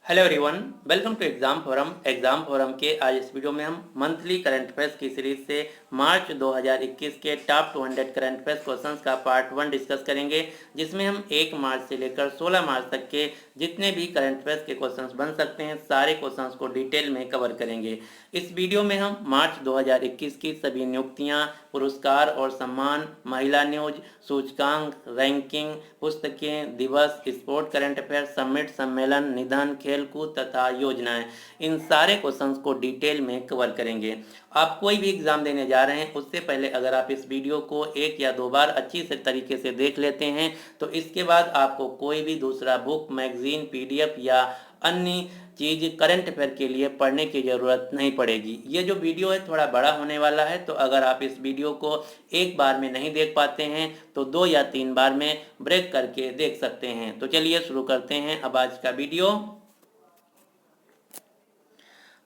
Hello everyone, welcome to exam forum के आज इस वीडियो में हम मंथली करंट अफेयर्स की सीरीज से मार्च 2021 के टॉप 200 करंट अफेयर्स क्वेश्चंस का पार्ट 1 डिस्कस करेंगे, जिसमें हम 1 मार्च से लेकर 16 मार्च तक के जितने भी करंट अफेयर्स के क्वेश्चंस बन सकते हैं सारे क्वेश्चंस को डिटेल में कवर करेंगे। इस वीडियो में हम मार्च 2021 की सभी नियुक्तियां, पुरस्कार और सम्मान, महिला न्यूज, सूचकांक, रैंकिंग, पुस्तकें, दिवस, स्पोर्ट करंट अफेयर, समिट, सम्मेलन, निधन, खेलकूद तथा योजनाएं, इन सारे क्वेश्चंस को डिटेल में कवर करेंगे। आप कोई भी एग्जाम देने जा रहे हैं उससे पहले अगर आप इस वीडियो को 1 या 2 बार अच्छी से तरीके से देख लेते हैं तो इसके बाद आपको कोई भी दूसरा बुक, मैगजीन, पीडीएफ या अन्य चीज करंट अफेयर के लिए पढ़ने की जरूरत नहीं पड़ेगी। ये जो वीडियो है थोड़ा बड़ा होने वाला है, तो अगर आप इस वीडियो को एक बार में नहीं देख पाते हैं तो 2 या 3 बार में ब्रेक करके देख सकते हैं। तो चलिए शुरू करते हैं अब आज का वीडियो।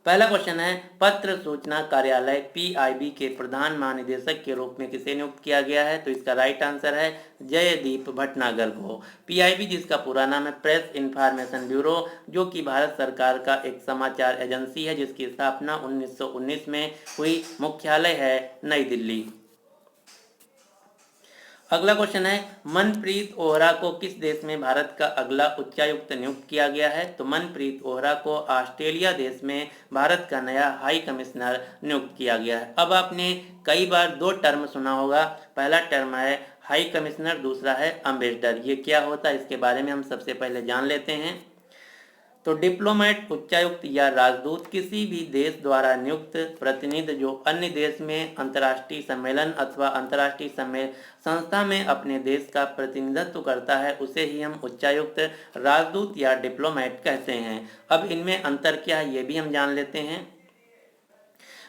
पहला क्वेश्चन है, पत्र सूचना कार्यालय पीआईबी के प्रधान महानिदेशक के रूप में किसे नियुक्त किया गया है? तो इसका राइट आंसर है जयदीप भटनागर को। पीआईबी जिसका पूरा नाम है प्रेस इंफॉर्मेशन ब्यूरो, जो कि भारत सरकार का एक समाचार एजेंसी है जिसकी स्थापना 1919 में हुई। मुख्यालय है नई दिल्ली। अगला क्वेश्चन है, मनप्रीत ओहरा को किस देश में भारत का अगला उच्चायुक्त नियुक्त किया गया है? तो मनप्रीत ओहरा को ऑस्ट्रेलिया देश में भारत का नया हाई कमिश्नर नियुक्त किया गया है। अब आपने कई बार 2 टर्म सुना होगा। पहला टर्म है हाई कमिश्नर, दूसरा है अम्बेसडर। ये क्या होता है इसके बारे में हम सबसे पहले जान लेते हैं। तो डिप्लोमेट, उच्चायुक्त या राजदूत किसी भी देश द्वारा नियुक्त प्रतिनिधि जो अन्य देश में अंतर्राष्ट्रीय सम्मेलन अथवा अंतर्राष्ट्रीय संस्था में अपने देश का प्रतिनिधित्व करता है उसे ही हम उच्चायुक्त, राजदूत या डिप्लोमेट कहते हैं। अब इनमें अंतर क्या है ये भी हम जान लेते हैं।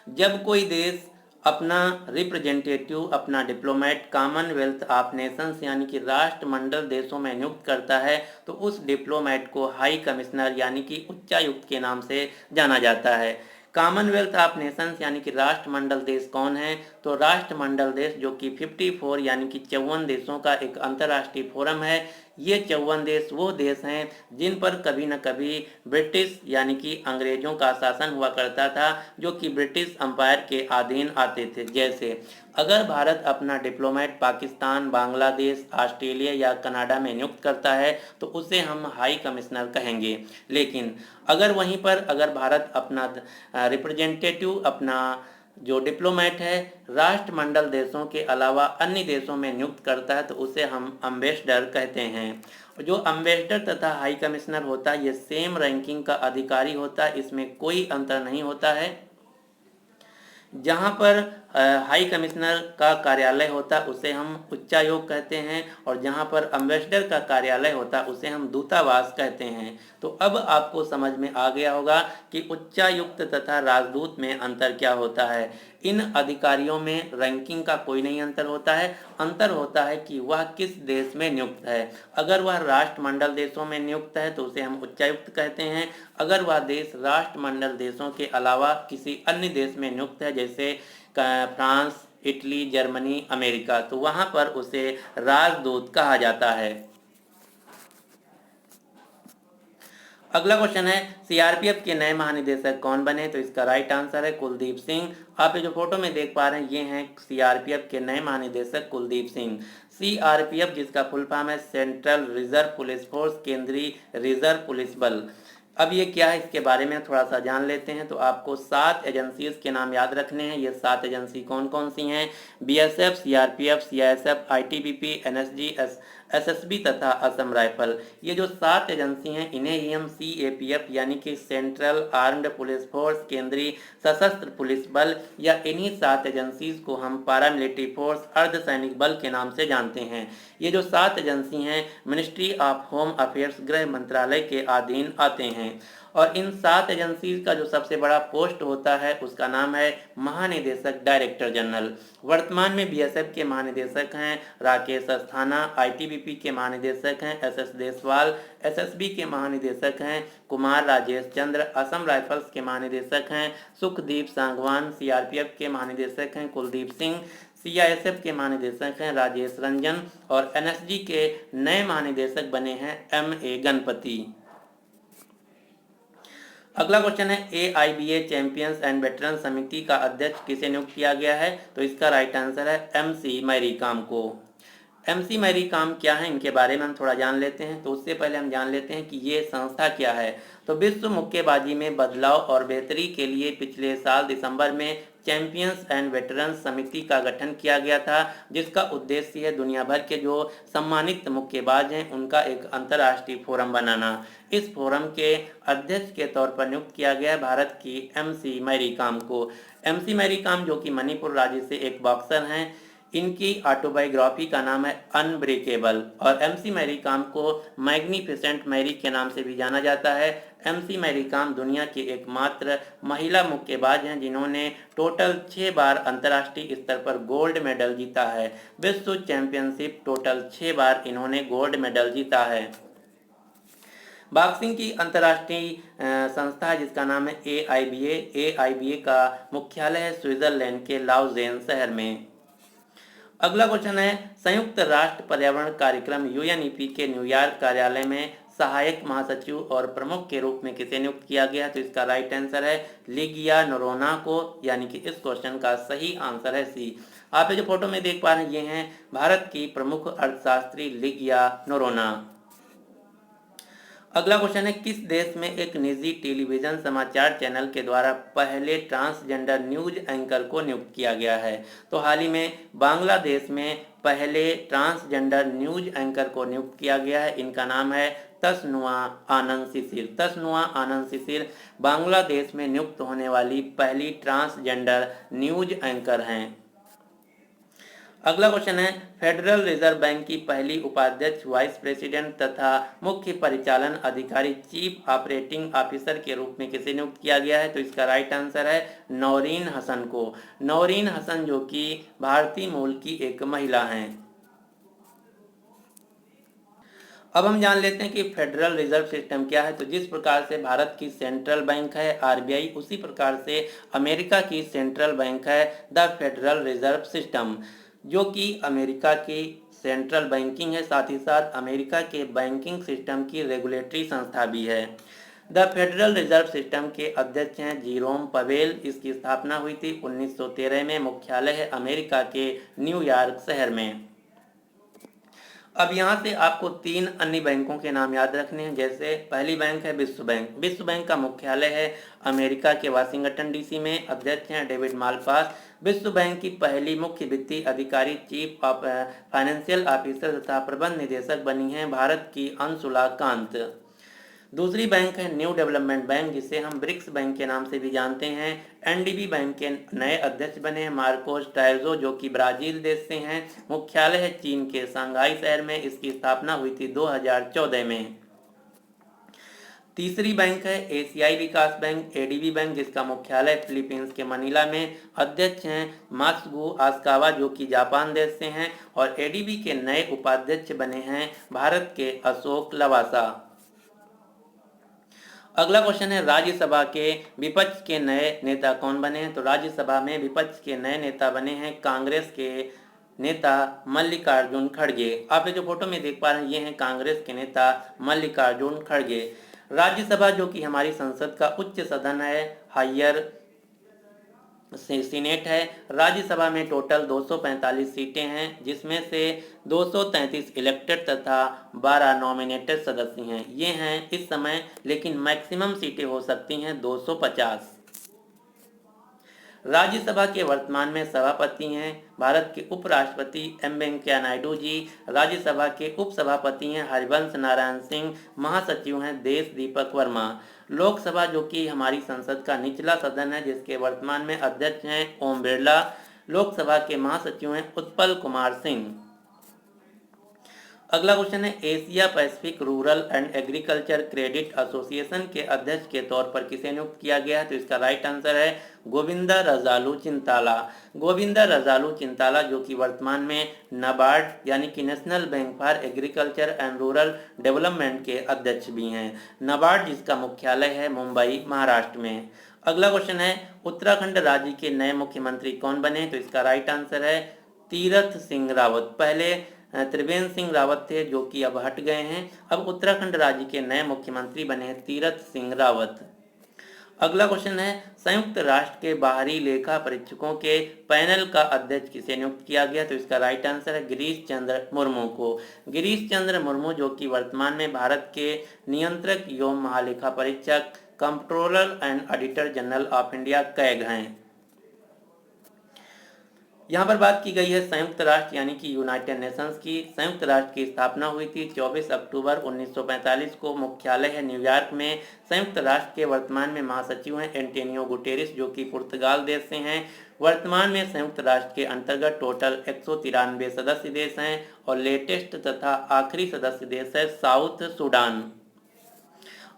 जब कोई देश अपना रिप्रेजेंटेटिव, अपना डिप्लोमेट कॉमनवेल्थ ऑफ नेशंस यानी कि राष्ट्रमंडल देशों में नियुक्त करता है तो उस डिप्लोमेट को हाई कमिश्नर यानी कि उच्चायुक्त के नाम से जाना जाता है। कॉमनवेल्थ ऑफ नेशंस यानी कि राष्ट्रमंडल देश कौन है? तो राष्ट्रमंडल देश जो कि 54 यानी कि 54 देशों का एक अंतर्राष्ट्रीय फोरम है। ये 54 देश वो देश हैं जिन पर कभी न कभी ब्रिटिश यानी कि अंग्रेजों का शासन हुआ करता था, जो कि ब्रिटिश अंपायर के अधीन आते थे। जैसे अगर भारत अपना डिप्लोमेट पाकिस्तान, बांग्लादेश, ऑस्ट्रेलिया या कनाडा में नियुक्त करता है तो उसे हम हाई कमिश्नर कहेंगे। लेकिन अगर भारत अपना रिप्रेजेंटेटिव, अपना जो डिप्लोमेट है राष्ट्रमंडल देशों के अलावा अन्य देशों में नियुक्त करता है तो उसे हम अम्बेसडर कहते हैं। जो अम्बेसडर तथा हाई कमिश्नर होता है ये सेम रैंकिंग का अधिकारी होता है, इसमें कोई अंतर नहीं होता है। जहाँ पर हाई कमिश्नर का कार्यालय होता है उसे हम उच्चायोग कहते हैं और जहाँ पर अम्बेसडर का कार्यालय होता है उसे हम दूतावास कहते हैं। तो अब आपको समझ में आ गया होगा कि उच्चायुक्त तथा राजदूत में अंतर क्या होता है। इन अधिकारियों में रैंकिंग का कोई नहीं अंतर होता है। अंतर होता है कि वह किस देश में नियुक्त है। अगर वह राष्ट्रमंडल देशों में नियुक्त है तो उसे हम उच्चायुक्त कहते हैं। अगर वह देश राष्ट्रमंडल देशों के अलावा किसी अन्य देश में नियुक्त है जैसे फ्रांस, इटली, जर्मनी, अमेरिका, तो वहां पर उसे राजदूत कहा जाता है। अगला क्वेश्चन है, सीआरपीएफ के नए महानिदेशक कौन बने? तो इसका राइट आंसर है कुलदीप सिंह। आप ये जो फोटो में देख पा रहे हैं ये हैं सीआरपीएफ के नए महानिदेशक कुलदीप सिंह। सीआरपीएफ जिसका फुल फॉर्म है सेंट्रल रिजर्व पुलिस फोर्स, केंद्रीय रिजर्व पुलिस बल। अब ये क्या है इसके बारे में थोड़ा सा जान लेते हैं। तो आपको 7 एजेंसीज के नाम याद रखने हैं। ये 7 एजेंसी कौन कौन सी हैं? BSF, CRPF, CISF, ITBP, NSG, SSB तथा असम राइफल। ये जो 7 एजेंसी हैं इन्हें ही हम सीएपीएफ यानी कि सेंट्रल आर्म्ड पुलिस फोर्स, केंद्रीय सशस्त्र पुलिस बल, या इन्हीं 7 एजेंसीज को हम पैरामिलिट्री फोर्स, अर्धसैनिक बल के नाम से जानते हैं। ये जो 7 एजेंसी हैं मिनिस्ट्री ऑफ होम अफेयर्स, गृह मंत्रालय के अधीन आते हैं। और इन 7 एजेंसीज का जो सबसे बड़ा पोस्ट होता है उसका नाम है महानिदेशक, डायरेक्टर जनरल। वर्तमान में बीएसएफ के महानिदेशक हैं राकेश अस्थाना, आईटीबीपी के महानिदेशक हैं एसएस देसवाल, एसएसबी के महानिदेशक हैं कुमार राजेश चंद्र, असम राइफल्स के महानिदेशक हैं सुखदीप सांगवान, सीआरपीएफ के महानिदेशक हैं कुलदीप सिंह, सीआईएसएफ के महानिदेशक हैं राजेश रंजन और एनएसजी के नए महानिदेशक बने हैं एमए गणपति। अगला क्वेश्चन है AIBA चैंपियंस एंड वेटरन समिति का अध्यक्ष किसे नियुक्त किया गया है? तो इसका राइट आंसर है MC मैरी कॉम को। MC मैरी कॉम क्या है, इनके बारे में हम थोड़ा जान लेते हैं। तो उससे पहले हम जान लेते हैं कि ये संस्था क्या है। तो विश्व मुक्केबाजी में बदलाव और बेहतरी के लिए पिछले साल दिसंबर में चैंपियंस एंड वेटरन्स समिति का गठन किया गया था, जिसका उद्देश्य है दुनिया भर के जो सम्मानित मुक्केबाज हैं उनका एक अंतर्राष्ट्रीय फोरम बनाना। इस फोरम के अध्यक्ष के तौर पर नियुक्त किया गया भारत की MC मैरी कॉम को। MC मैरी कॉम जो कि मणिपुर राज्य से एक बॉक्सर हैं, इनकी ऑटोबायोग्राफी का नाम है अनब्रेकेबल। और MC मैरी कॉम को मैग्निफिसेंट मैरी के नाम से भी जाना जाता है। MC मैरी कॉम दुनिया की एकमात्र महिला मुक्केबाज हैं जिन्होंने टोटल 6 बार अंतर्राष्ट्रीय स्तर पर गोल्ड मेडल जीता है। विश्व चैंपियनशिप टोटल 6 बार इन्होंने गोल्ड मेडल जीता है। बॉक्सिंग की अंतर्राष्ट्रीय संस्था है जिसका नाम है AIBA। AIBA का मुख्यालय है स्विट्जरलैंड के लाउजेन शहर में। अगला क्वेश्चन है संयुक्त राष्ट्र पर्यावरण कार्यक्रम UNEP के न्यूयॉर्क कार्यालय में सहायक महासचिव और प्रमुख के रूप में किसे नियुक्त किया गया? तो इसका राइट आंसर है लिगिया नोरोना को, यानी कि इस क्वेश्चन का सही आंसर है C। आप ये जो फोटो में देख पा रहे हैं ये हैं भारत की प्रमुख अर्थशास्त्री लिगिया नोरोना। अगला क्वेश्चन है किस देश में एक निजी टेलीविजन समाचार चैनल के द्वारा पहले ट्रांसजेंडर न्यूज एंकर को नियुक्त किया गया है? तो हाल ही में बांग्लादेश में पहले ट्रांसजेंडर न्यूज एंकर को नियुक्त किया गया है। इनका नाम है तस्नुआ आनंद शिशिर। तस्नुआ आनंद शिशिर बांग्लादेश में नियुक्त होने वाली पहली ट्रांसजेंडर न्यूज एंकर हैं। अगला क्वेश्चन है फेडरल रिजर्व बैंक की पहली उपाध्यक्ष वाइस प्रेसिडेंट तथा मुख्य परिचालन अधिकारी चीफ ऑपरेटिंग ऑफिसर के रूप में किसे नियुक्त किया गया है? तो इसका राइट आंसर है नौरीन हसन को। नौरीन हसन जो कि भारतीय मूल की एक महिला हैं। अब हम जान लेते हैं कि फेडरल रिजर्व सिस्टम क्या है। तो जिस प्रकार से भारत की सेंट्रल बैंक है RBI, उसी प्रकार से अमेरिका की सेंट्रल बैंक है द फेडरल रिजर्व सिस्टम, जो कि अमेरिका की सेंट्रल बैंकिंग है, साथ ही साथ अमेरिका के बैंकिंग सिस्टम की रेगुलेटरी संस्था भी है। द फेडरल रिजर्व सिस्टम के अध्यक्ष हैं जीरोम पवेल। इसकी स्थापना हुई थी 1913 में। मुख्यालय है अमेरिका के न्यूयॉर्क शहर में। अब यहाँ से आपको 3 अन्य बैंकों के नाम याद रखने हैं। जैसे पहली बैंक है विश्व बैंक। विश्व बैंक का मुख्यालय है अमेरिका के वाशिंगटन DC में। अध्यक्ष हैं डेविड मालपास। विश्व बैंक की पहली मुख्य वित्तीय अधिकारी चीफ ऑफ फाइनेंशियल ऑफिसर तथा प्रबंध निदेशक बनी हैं भारत की अंशुला कांत। दूसरी बैंक है न्यू डेवलपमेंट बैंक, जिसे हम ब्रिक्स बैंक के नाम से भी जानते हैं। NDB बैंक के नए अध्यक्ष बने हैं मार्कोस टायर्जो, जो कि ब्राजील देश से हैं। मुख्यालय है चीन के शंघाई शहर में। इसकी स्थापना हुई थी 2014 में। तीसरी बैंक है एशियाई विकास बैंक ADB बैंक, जिसका मुख्यालय फिलीपींस के मनीला में। अध्यक्ष हैं मात्सुगु आस्कावा, जो कि जापान देश से हैं। और ADB के नए उपाध्यक्ष बने हैं भारत के अशोक लवासा। अगला क्वेश्चन है राज्यसभा के विपक्ष के नए नेता कौन बने हैं? तो राज्यसभा में विपक्ष के नए नेता बने हैं कांग्रेस के नेता मल्लिकार्जुन खड़गे। आप ये जो फोटो में देख पा रहे हैं ये हैं कांग्रेस के नेता मल्लिकार्जुन खड़गे। राज्यसभा जो कि हमारी संसद का उच्च सदन है, हायर सीनेट है। राज्यसभा में टोटल 245 सीटें हैं, जिसमें से 233 इलेक्टेड तथा 12 नॉमिनेटेड सदस्य हैं। ये हैं इस समय, लेकिन मैक्सिमम सीटें हो सकती हैं 250। राज्यसभा के वर्तमान में सभापति हैं भारत के उपराष्ट्रपति M वेंकैया नायडू जी। राज्यसभा के उपसभापति हैं हरिवंश नारायण सिंह। महासचिव हैं देश दीपक वर्मा। लोकसभा जो कि हमारी संसद का निचला सदन है, जिसके वर्तमान में अध्यक्ष हैं ओम बिरला। लोकसभा के महासचिव हैं उत्पल कुमार सिंह। अगला क्वेश्चन है Asia Pacific rural and agriculture credit association के अध्यक्ष के तौर पर किसे नियुक्त किया गया है? तो इसका राइट आंसर है गोविंदा रजालू चिंताला। गोविंदा रजालू चिंताला जो कि वर्तमान में नाबार्ड यानी कि national bank for agriculture and rural development के अध्यक्ष भी हैं। नाबार्ड जिसका मुख्यालय है मुंबई महाराष्ट्र में। अगला क्वेश्चन है उत्तराखंड राज्य के नए मुख्यमंत्री कौन बने? तो इसका राइट आंसर है तीरथ सिंह रावत। पहले त्रिवेंद्र सिंह रावत थे, जो कि अब हट गए हैं। अब उत्तराखंड राज्य के नए मुख्यमंत्री बने हैं तीरथ सिंह रावत। अगला क्वेश्चन है, संयुक्त राष्ट्र के बाहरी लेखा परीक्षकों के पैनल का अध्यक्ष किसे नियुक्त किया गया? तो इसका राइट आंसर है गिरीश चंद्र मुर्मू को। गिरीश चंद्र मुर्मू जो कि वर्तमान में भारत के नियंत्रक एवं महालेखा परीक्षक, controller and auditor general of India CAG हैं। यहाँ पर बात की गई है संयुक्त राष्ट्र यानी कि यूनाइटेड नेशंस की। संयुक्त राष्ट्र की स्थापना हुई थी 24 अक्टूबर 1945 को। मुख्यालय है न्यूयॉर्क में। संयुक्त राष्ट्र के वर्तमान में महासचिव हैं एंटोनियो गुटेरेस जो कि पुर्तगाल देश से हैं। वर्तमान में संयुक्त राष्ट्र के अंतर्गत टोटल 193 सदस्य देश हैं और लेटेस्ट तथा आखिरी सदस्य देश है साउथ सूडान।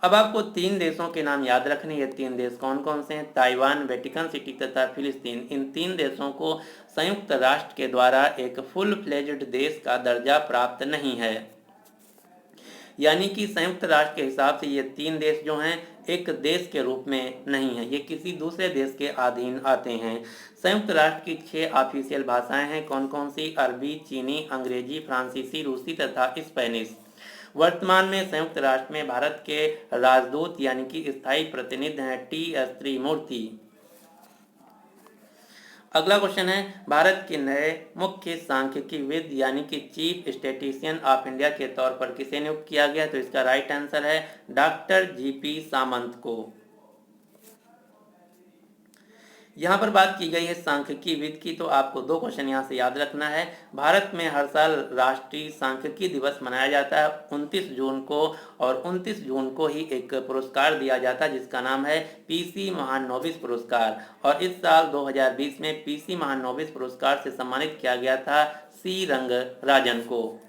अब आपको 3 देशों के नाम याद रखने। ये 3 देश कौन कौन से हैं? ताइवान, वेटिकन सिटी तथा फिलिस्तीन। इन 3 देशों को संयुक्त राष्ट्र के द्वारा एक फुल फ्लेज्ड देश का दर्जा प्राप्त नहीं है, यानी कि संयुक्त राष्ट्र के हिसाब से ये 3 देश जो हैं एक देश के रूप में नहीं है, ये किसी दूसरे देश के अधीन आते हैं। संयुक्त राष्ट्र की 6 ऑफिशियल भाषाएं हैं। कौन कौन सी? अरबी, चीनी, अंग्रेजी, फ्रांसीसी, रूसी तथा स्पेनिश। वर्तमान में संयुक्त राष्ट्र में भारत के राजदूत यानी कि स्थायी प्रतिनिधि हैं टी.एस. त्रिमूर्ति। अगला क्वेश्चन है, भारत के नए मुख्य सांख्यिकीविद यानी कि चीफ स्टैटिस्टिशियन ऑफ इंडिया के तौर पर किसे नियुक्त किया गया? तो इसका राइट आंसर है डॉक्टर जी.पी. सामंत को। यहाँ पर बात की गई है सांख्यिकीविद की, तो आपको 2 क्वेश्चन यहाँ से याद रखना है। भारत में हर साल राष्ट्रीय सांख्यिकी दिवस मनाया जाता है 29 जून को, और 29 जून को ही एक पुरस्कार दिया जाता है जिसका नाम है पीसी महानोबिस पुरस्कार। और इस साल 2020 में पीसी महानोबिस पुरस्कार से सम्मानित किया गया था सी रंगराजन को।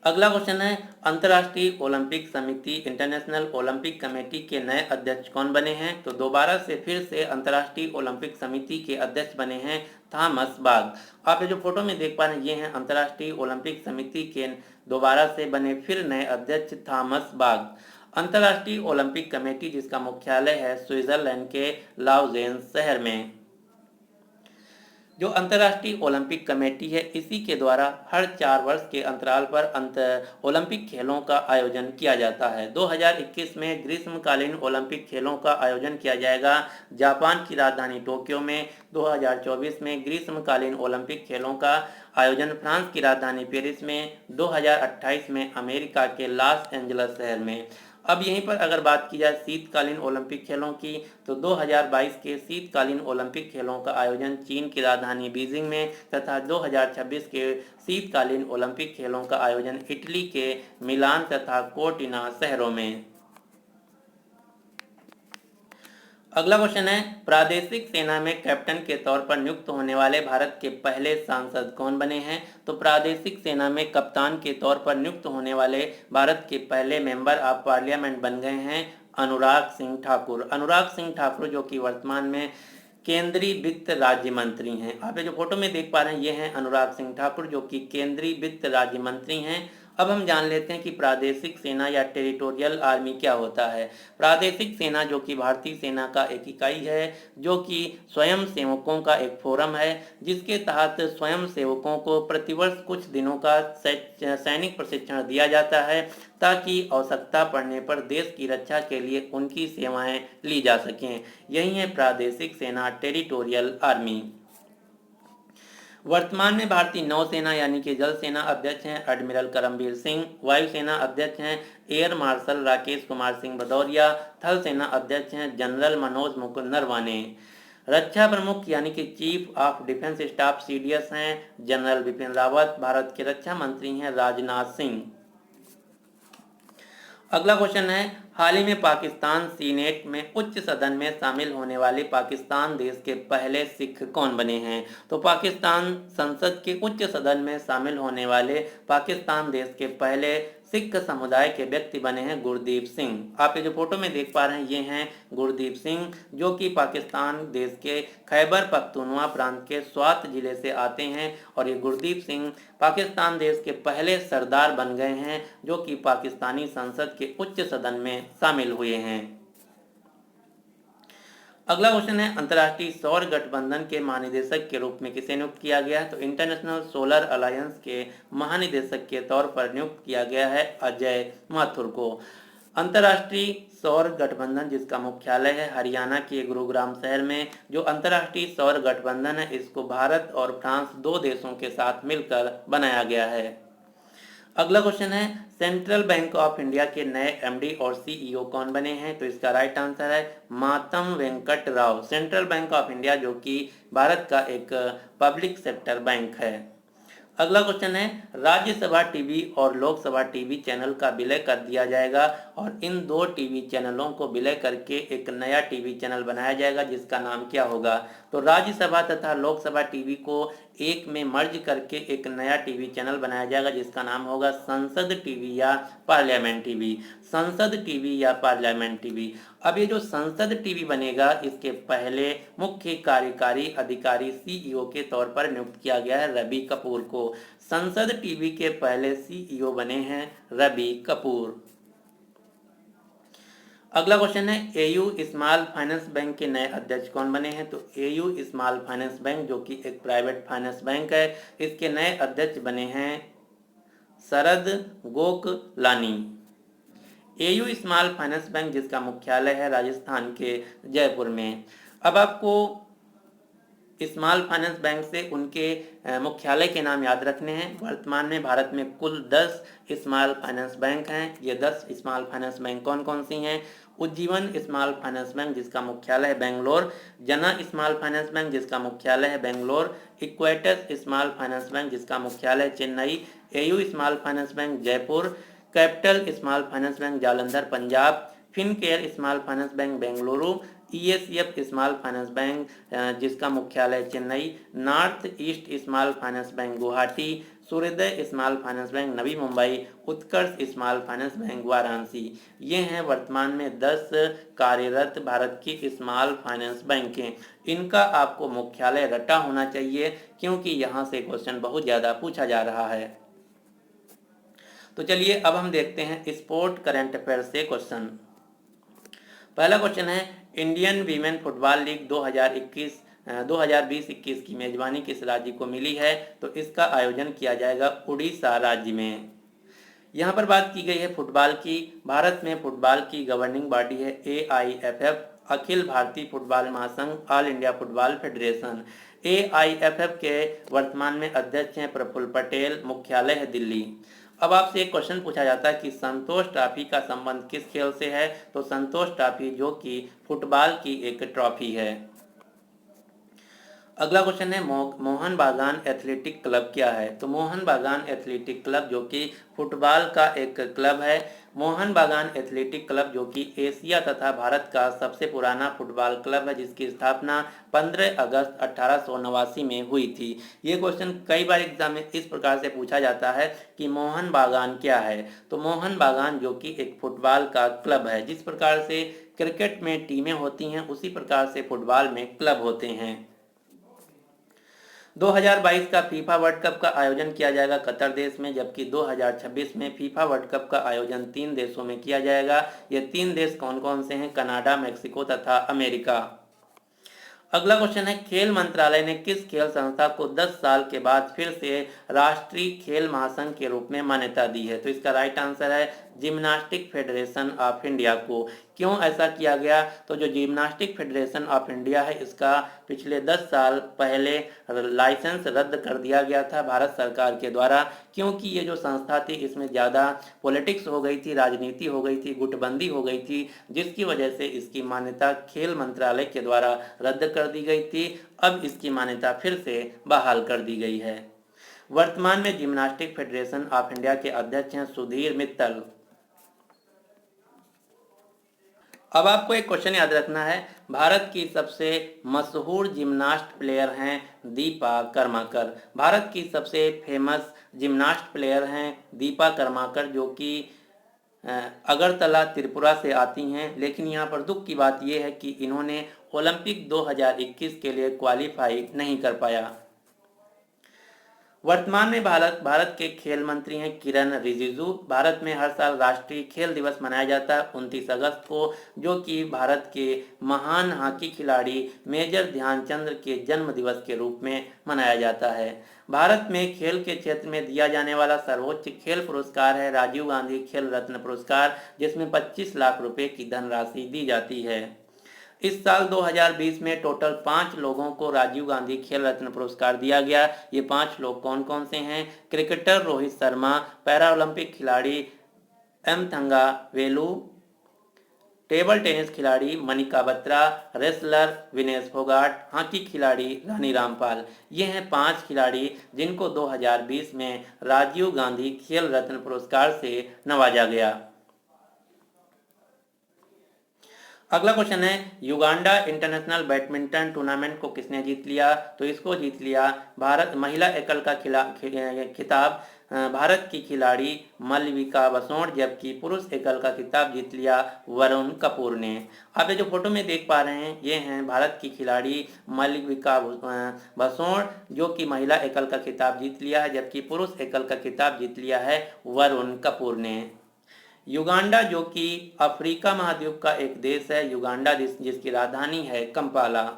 अगला क्वेश्चन है, अंतर्राष्ट्रीय ओलंपिक समिति इंटरनेशनल ओलंपिक कमेटी के नए अध्यक्ष कौन बने हैं? तो दोबारा से फिर से अंतर्राष्ट्रीय ओलंपिक समिति के अध्यक्ष बने हैं थॉमस बाग। आप ये जो फोटो में देख पा रहे हैं ये हैं अंतर्राष्ट्रीय ओलंपिक समिति के दोबारा से बने फिर नए अध्यक्ष थॉमस बाग। अंतर्राष्ट्रीय ओलंपिक कमेटी जिसका मुख्यालय है स्विट्जरलैंड के लाउजेन शहर में। जो अंतर्राष्ट्रीय ओलंपिक कमेटी है इसी के द्वारा हर 4 वर्ष के अंतराल पर ओलंपिक खेलों का आयोजन किया जाता है। 2021 में ग्रीष्मकालीन ओलंपिक खेलों का आयोजन किया जाएगा जापान की राजधानी टोक्यो में। 2024 में ग्रीष्मकालीन ओलंपिक खेलों का आयोजन फ्रांस की राजधानी पेरिस में। 2028 में अमेरिका के लॉस एंजल्स शहर में। अब यहीं पर अगर बात की जाए शीतकालीन ओलंपिक खेलों की, तो 2022 के शीतकालीन ओलंपिक खेलों का आयोजन चीन की राजधानी बीजिंग में तथा 2026 के शीतकालीन ओलंपिक खेलों का आयोजन इटली के मिलान तथा कोर्टिना शहरों में। अगला क्वेश्चन है, प्रादेशिक सेना में कैप्टन के तौर पर नियुक्त होने वाले भारत के पहले सांसद कौन बने हैं? तो प्रादेशिक सेना में कप्तान के तौर पर नियुक्त होने वाले भारत के पहले मेंबर ऑफ पार्लियामेंट बन गए हैं अनुराग सिंह ठाकुर। अनुराग सिंह ठाकुर जो कि वर्तमान में केंद्रीय वित्त राज्य मंत्री हैं। आप ये जो फोटो में देख पा रहे हैं ये हैं अनुराग सिंह ठाकुर जो कि केंद्रीय वित्त राज्य मंत्री हैं। अब हम जान लेते हैं कि प्रादेशिक सेना या टेरिटोरियल आर्मी क्या होता है। प्रादेशिक सेना जो कि भारतीय सेना का एक इकाई है जो कि स्वयं सेवकों का एक फोरम है जिसके तहत स्वयं सेवकों को प्रतिवर्ष कुछ दिनों का सैनिक प्रशिक्षण दिया जाता है ताकि आवश्यकता पड़ने पर देश की रक्षा के लिए उनकी सेवाएं ली जा सकें। यही है प्रादेशिक सेना टेरिटोरियल आर्मी। वर्तमान में भारतीय नौसेना यानी कि जल सेना अध्यक्ष हैं एडमिरल करमबीर सिंह। वायुसेना अध्यक्ष हैं एयर मार्शल राकेश कुमार सिंह भदौरिया। थल सेना अध्यक्ष हैं जनरल मनोज मुकुंद नरवाने। रक्षा प्रमुख यानी कि chief of defence staff CDS हैं जनरल बिपिन रावत। भारत के रक्षा मंत्री हैं राजनाथ सिंह। अगला क्वेश्चन है, हाल ही में पाकिस्तान सीनेट में उच्च सदन में शामिल होने वाले पाकिस्तान देश के पहले सिख कौन बने हैं? तो पाकिस्तान संसद के उच्च सदन में शामिल होने वाले पाकिस्तान देश के पहले सिख समुदाय के व्यक्ति बने हैं गुरदीप सिंह। आप ये जो फोटो में देख पा रहे हैं ये हैं गुरदीप सिंह जो कि पाकिस्तान देश के खैबर पख्तूनवा प्रांत के स्वात जिले से आते हैं और ये गुरदीप सिंह पाकिस्तान देश के पहले सरदार बन गए हैं जो कि पाकिस्तानी संसद के उच्च सदन में शामिल हुए हैं। अगला क्वेश्चन है, अंतर्राष्ट्रीय सौर गठबंधन के महानिदेशक के रूप में किसे नियुक्त किया गया है? तो इंटरनेशनल सोलर अलायंस के महानिदेशक के तौर पर नियुक्त किया गया है अजय माथुर को। अंतर्राष्ट्रीय सौर गठबंधन जिसका मुख्यालय है हरियाणा के गुरुग्राम शहर में, जो अंतर्राष्ट्रीय सौर गठबंधन है इसको भारत और फ्रांस दो देशों के साथ मिलकर बनाया गया है। अगला क्वेश्चन है सेंट्रल बैंक ऑफ इंडिया के नए एमडी और सीईओ कौन बने हैं? तो इसका राइट आंसर है Matam Venkat Rao. Central bank of India जो कि भारत का एक पब्लिक सेक्टर बैंक है। अगला क्वेश्चन है राज्यसभा टीवी और लोकसभा टीवी चैनल का विलय कर दिया जाएगा और इन दो टीवी चैनलों को विलय करके एक नया टीवी चैनल बनाया जाएगा जिसका नाम क्या होगा? तो राज्यसभा तथा लोकसभा टीवी को एक में मर्ज करके एक नया टीवी चैनल बनाया जाएगा जिसका नाम होगा संसद टीवी या पार्लियामेंट टीवी। संसद टीवी या पार्लियामेंट टीवी। अब ये जो संसद टीवी बनेगा इसके पहले मुख्य कार्यकारी अधिकारी सीईओ के तौर पर नियुक्त किया गया है रवि कपूर को। संसद टीवी के पहले सीईओ बने हैं रवि कपूर। अगला क्वेश्चन है एयू स्मॉल फाइनेंस बैंक के नए अध्यक्ष कौन बने हैं? तो एयू स्मॉल फाइनेंस बैंक जो कि एक प्राइवेट फाइनेंस बैंक है इसके नए अध्यक्ष बने हैं Sharad Gokalani. AU small finance bank जिसका मुख्यालय है राजस्थान के जयपुर में। अब आपको स्मॉल फाइनेंस बैंक से उनके मुख्यालय के नाम याद रखने हैं। वर्तमान में भारत में कुल 10 स्मॉल फाइनेंस बैंक हैं। ये 10 स्मॉल फाइनेंस बैंक कौन कौन सी हैं? उज्जीवन स्मॉल फाइनेंस बैंक जिसका मुख्यालय है बेंगलोर, जना स्मॉल फाइनेंस बैंक जिसका मुख्यालय है बेंगलोर, इक्वेटस स्मॉल फाइनेंस बैंक जिसका मुख्यालय है Chennai, AU small finance bank Jaipur, capital small finance bank Jalandhar Punjab, Fincare small finance bank Bengaluru, ESAF small finance bank जिसका मुख्यालय Chennai, north east small finance bank Guwahati, सूर्योदय small finance bank Navi Mumbai, उत्कर्ष स्मॉल फाइनेंस बैंक वाराणसी। ये हैं वर्तमान में 10 कार्यरत भारत की स्मॉल फाइनेंस बैंकें। इनका आपको मुख्यालय रटा होना चाहिए क्योंकि यहाँ से क्वेश्चन बहुत ज़्यादा पूछा जा रहा है। तो चलिए अब हम देखते हैं स्पोर्ट करंट अफेयर से क्वेश्चन। पहला क्वेश्चन है इंडियन वीमेन फुटबॉल लीग 2020-21 की मेजबानी किस राज्य को मिली है? तो इसका आयोजन किया जाएगा उड़ीसा राज्य में। यहाँ पर बात की गई है फुटबॉल की। भारत में फुटबॉल की गवर्निंग बॉडी है AIFF, अखिल भारतीय फुटबॉल महासंघ, all India football federation. AIFF के वर्तमान में अध्यक्ष हैं प्रफुल्ल पटेल, मुख्यालय है दिल्ली। अब आपसे एक क्वेश्चन पूछा जाता है कि संतोष ट्रॉफी का संबंध किस खेल से है? तो संतोष ट्रॉफी जो कि फुटबॉल की एक ट्रॉफी है। अगला क्वेश्चन है मोहन बागान एथलेटिक क्लब क्या है? तो मोहन बागान एथलेटिक क्लब जो कि फुटबॉल का एक क्लब है। मोहन बागान एथलेटिक क्लब जो कि एशिया तथा भारत का सबसे पुराना फुटबॉल क्लब है जिसकी स्थापना 15 अगस्त 1889 में हुई थी। ये क्वेश्चन कई बार एग्जाम में इस प्रकार से पूछा जाता है कि मोहन बागान क्या है? तो मोहन बागान जो कि एक फुटबॉल का क्लब है। जिस प्रकार से क्रिकेट में टीमें होती हैं उसी प्रकार से फुटबॉल में क्लब होते हैं। 2022 का फीफा वर्ल्ड कप का आयोजन किया जाएगा कतर देश में, जबकि 2026 में फीफा वर्ल्ड कप का आयोजन 3 देशों में किया जाएगा। ये 3 देश कौन कौन से हैं? कनाडा, मेक्सिको तथा अमेरिका। अगला क्वेश्चन है खेल मंत्रालय ने किस खेल संस्था को 10 साल के बाद फिर से राष्ट्रीय खेल महासंघ के रूप में मान्यता दी है? तो इसका राइट आंसर है जिम्नास्टिक फेडरेशन ऑफ इंडिया को। क्यों ऐसा किया गया? तो जो जिम्नास्टिक फेडरेशन ऑफ इंडिया है इसका पिछले 10 साल पहले लाइसेंस रद्द कर दिया गया था भारत सरकार के द्वारा, क्योंकि ये जो संस्था थी इसमें ज़्यादा पॉलिटिक्स हो गई थी, राजनीति हो गई थी, गुटबंदी हो गई थी, जिसकी वजह से इसकी मान्यता खेल मंत्रालय के द्वारा रद्द कर दी गई थी। अब इसकी मान्यता फिर से बहाल कर दी गई है। वर्तमान में जिम्नास्टिक फेडरेशन ऑफ इंडिया के अध्यक्ष हैं सुधीर मित्तल। अब आपको एक क्वेश्चन याद रखना है, भारत की सबसे मशहूर जिम्नास्ट प्लेयर हैं दीपा कर्माकर। भारत की सबसे फेमस जिम्नास्ट प्लेयर हैं दीपा कर्माकर, जो कि अगरतला त्रिपुरा से आती हैं। लेकिन यहाँ पर दुख की बात यह है कि इन्होंने ओलंपिक 2021 के लिए क्वालिफाई नहीं कर पाया। वर्तमान में भारत के खेल मंत्री हैं किरण रिजिजू। भारत में हर साल राष्ट्रीय खेल दिवस मनाया जाता है 29 अगस्त को, जो कि भारत के महान हॉकी खिलाड़ी मेजर ध्यानचंद के जन्म दिवस के रूप में मनाया जाता है। भारत में खेल के क्षेत्र में दिया जाने वाला सर्वोच्च खेल पुरस्कार है राजीव गांधी खेल रत्न पुरस्कार, जिसमें 25 लाख रुपए की धनराशि दी जाती है। इस साल 2020 में टोटल 5 लोगों को राजीव गांधी खेल रत्न पुरस्कार दिया गया। ये 5 लोग कौन कौन से हैं? Cricketer Rohit Sharma, para Olympic खिलाड़ी एम थंगा वेलू, टेबल टेनिस खिलाड़ी मनिका बत्रा, रेसलर विनेश फोगाट, हॉकी खिलाड़ी रानी रामपाल। ये हैं 5 खिलाड़ी जिनको 2020 में राजीव गांधी खेल रत्न पुरस्कार से नवाजा गया। अगला क्वेश्चन है, युगांडा इंटरनेशनल बैडमिंटन टूर्नामेंट को किसने जीत लिया? तो इसको जीत लिया भारत। महिला एकल का खिताब भारत की खिलाड़ी मलविका बसोड़, जबकि पुरुष एकल का खिताब जीत लिया वरुण कपूर ने। आप ये जो फोटो में देख पा रहे हैं, ये हैं भारत की खिलाड़ी मलविका बसोड़, जो कि महिला एकल का खिताब जीत लिया है, जबकि पुरुष एकल का खिताब जीत लिया है वरुण कपूर ने। युगांडा जो कि अफ्रीका महाद्वीप का एक देश है, युगांडा जिसकी राजधानी है कंपाला।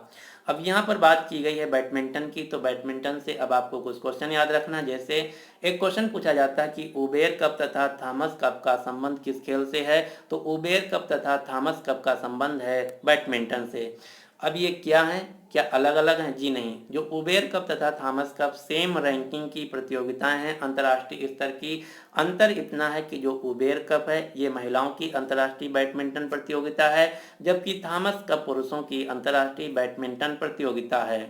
अब यहाँ पर बात की गई है बैडमिंटन की, तो बैडमिंटन से अब आपको कुछ क्वेश्चन याद रखना। जैसे एक क्वेश्चन पूछा जाता है कि उबेर कप तथा थॉमस कप का संबंध किस खेल से है? तो उबेर कप तथा थॉमस कप का संबंध है बैडमिंटन से। अब ये क्या है? क्या अलग अलग हैं? जी नहीं। जो उबेर कप तथा थॉमस कप सेम रैंकिंग की प्रतियोगिताएं हैं अंतर्राष्ट्रीय स्तर की। अंतर इतना है कि जो उबेर कप है ये महिलाओं की अंतर्राष्ट्रीय बैडमिंटन प्रतियोगिता है, जबकि थॉमस कप पुरुषों की अंतर्राष्ट्रीय बैडमिंटन प्रतियोगिता है।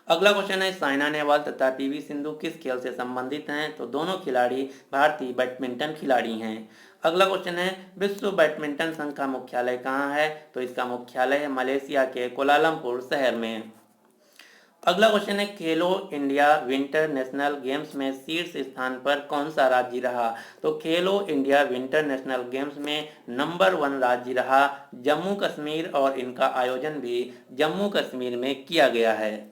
अगला क्वेश्चन है, साइना नेहवाल तथा पीवी सिंधु किस खेल से संबंधित हैं? तो दोनों खिलाड़ी भारतीय बैडमिंटन खिलाड़ी हैं। अगला क्वेश्चन है, विश्व बैडमिंटन संघ का मुख्यालय कहाँ है? तो इसका मुख्यालय है मलेशिया के कोलालमपुर शहर में। अगला क्वेश्चन है, खेलो इंडिया विंटर नेशनल गेम्स में शीर्ष स्थान पर कौन सा राज्य रहा? तो खेलो इंडिया विंटर नेशनल गेम्स में नंबर 1 राज्य रहा जम्मू कश्मीर, और इनका आयोजन भी जम्मू कश्मीर में किया गया है।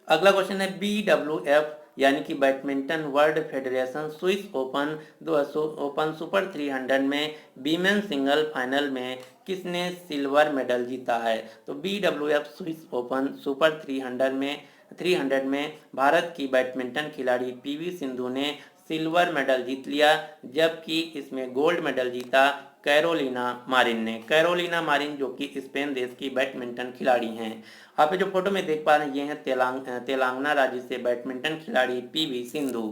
अगला क्वेश्चन है, BWF यानी कि badminton world federation Swiss open super 300 में वीमेन सिंगल फाइनल में किसने सिल्वर मेडल जीता है? तो BWF स्विस ओपन सुपर 300 में भारत की बैडमिंटन खिलाड़ी पीवी सिंधु ने सिल्वर मेडल जीत लिया, जबकि इसमें गोल्ड मेडल जीता कैरोलिना मारिन ने। कैरोलिना मारिन जो कि स्पेन देश की बैडमिंटन खिलाड़ी हैं। आप जो फोटो में देख पा रहे हैं, ये हैं तेलंगाना राज्य से बैडमिंटन खिलाड़ी पीवी सिंधु।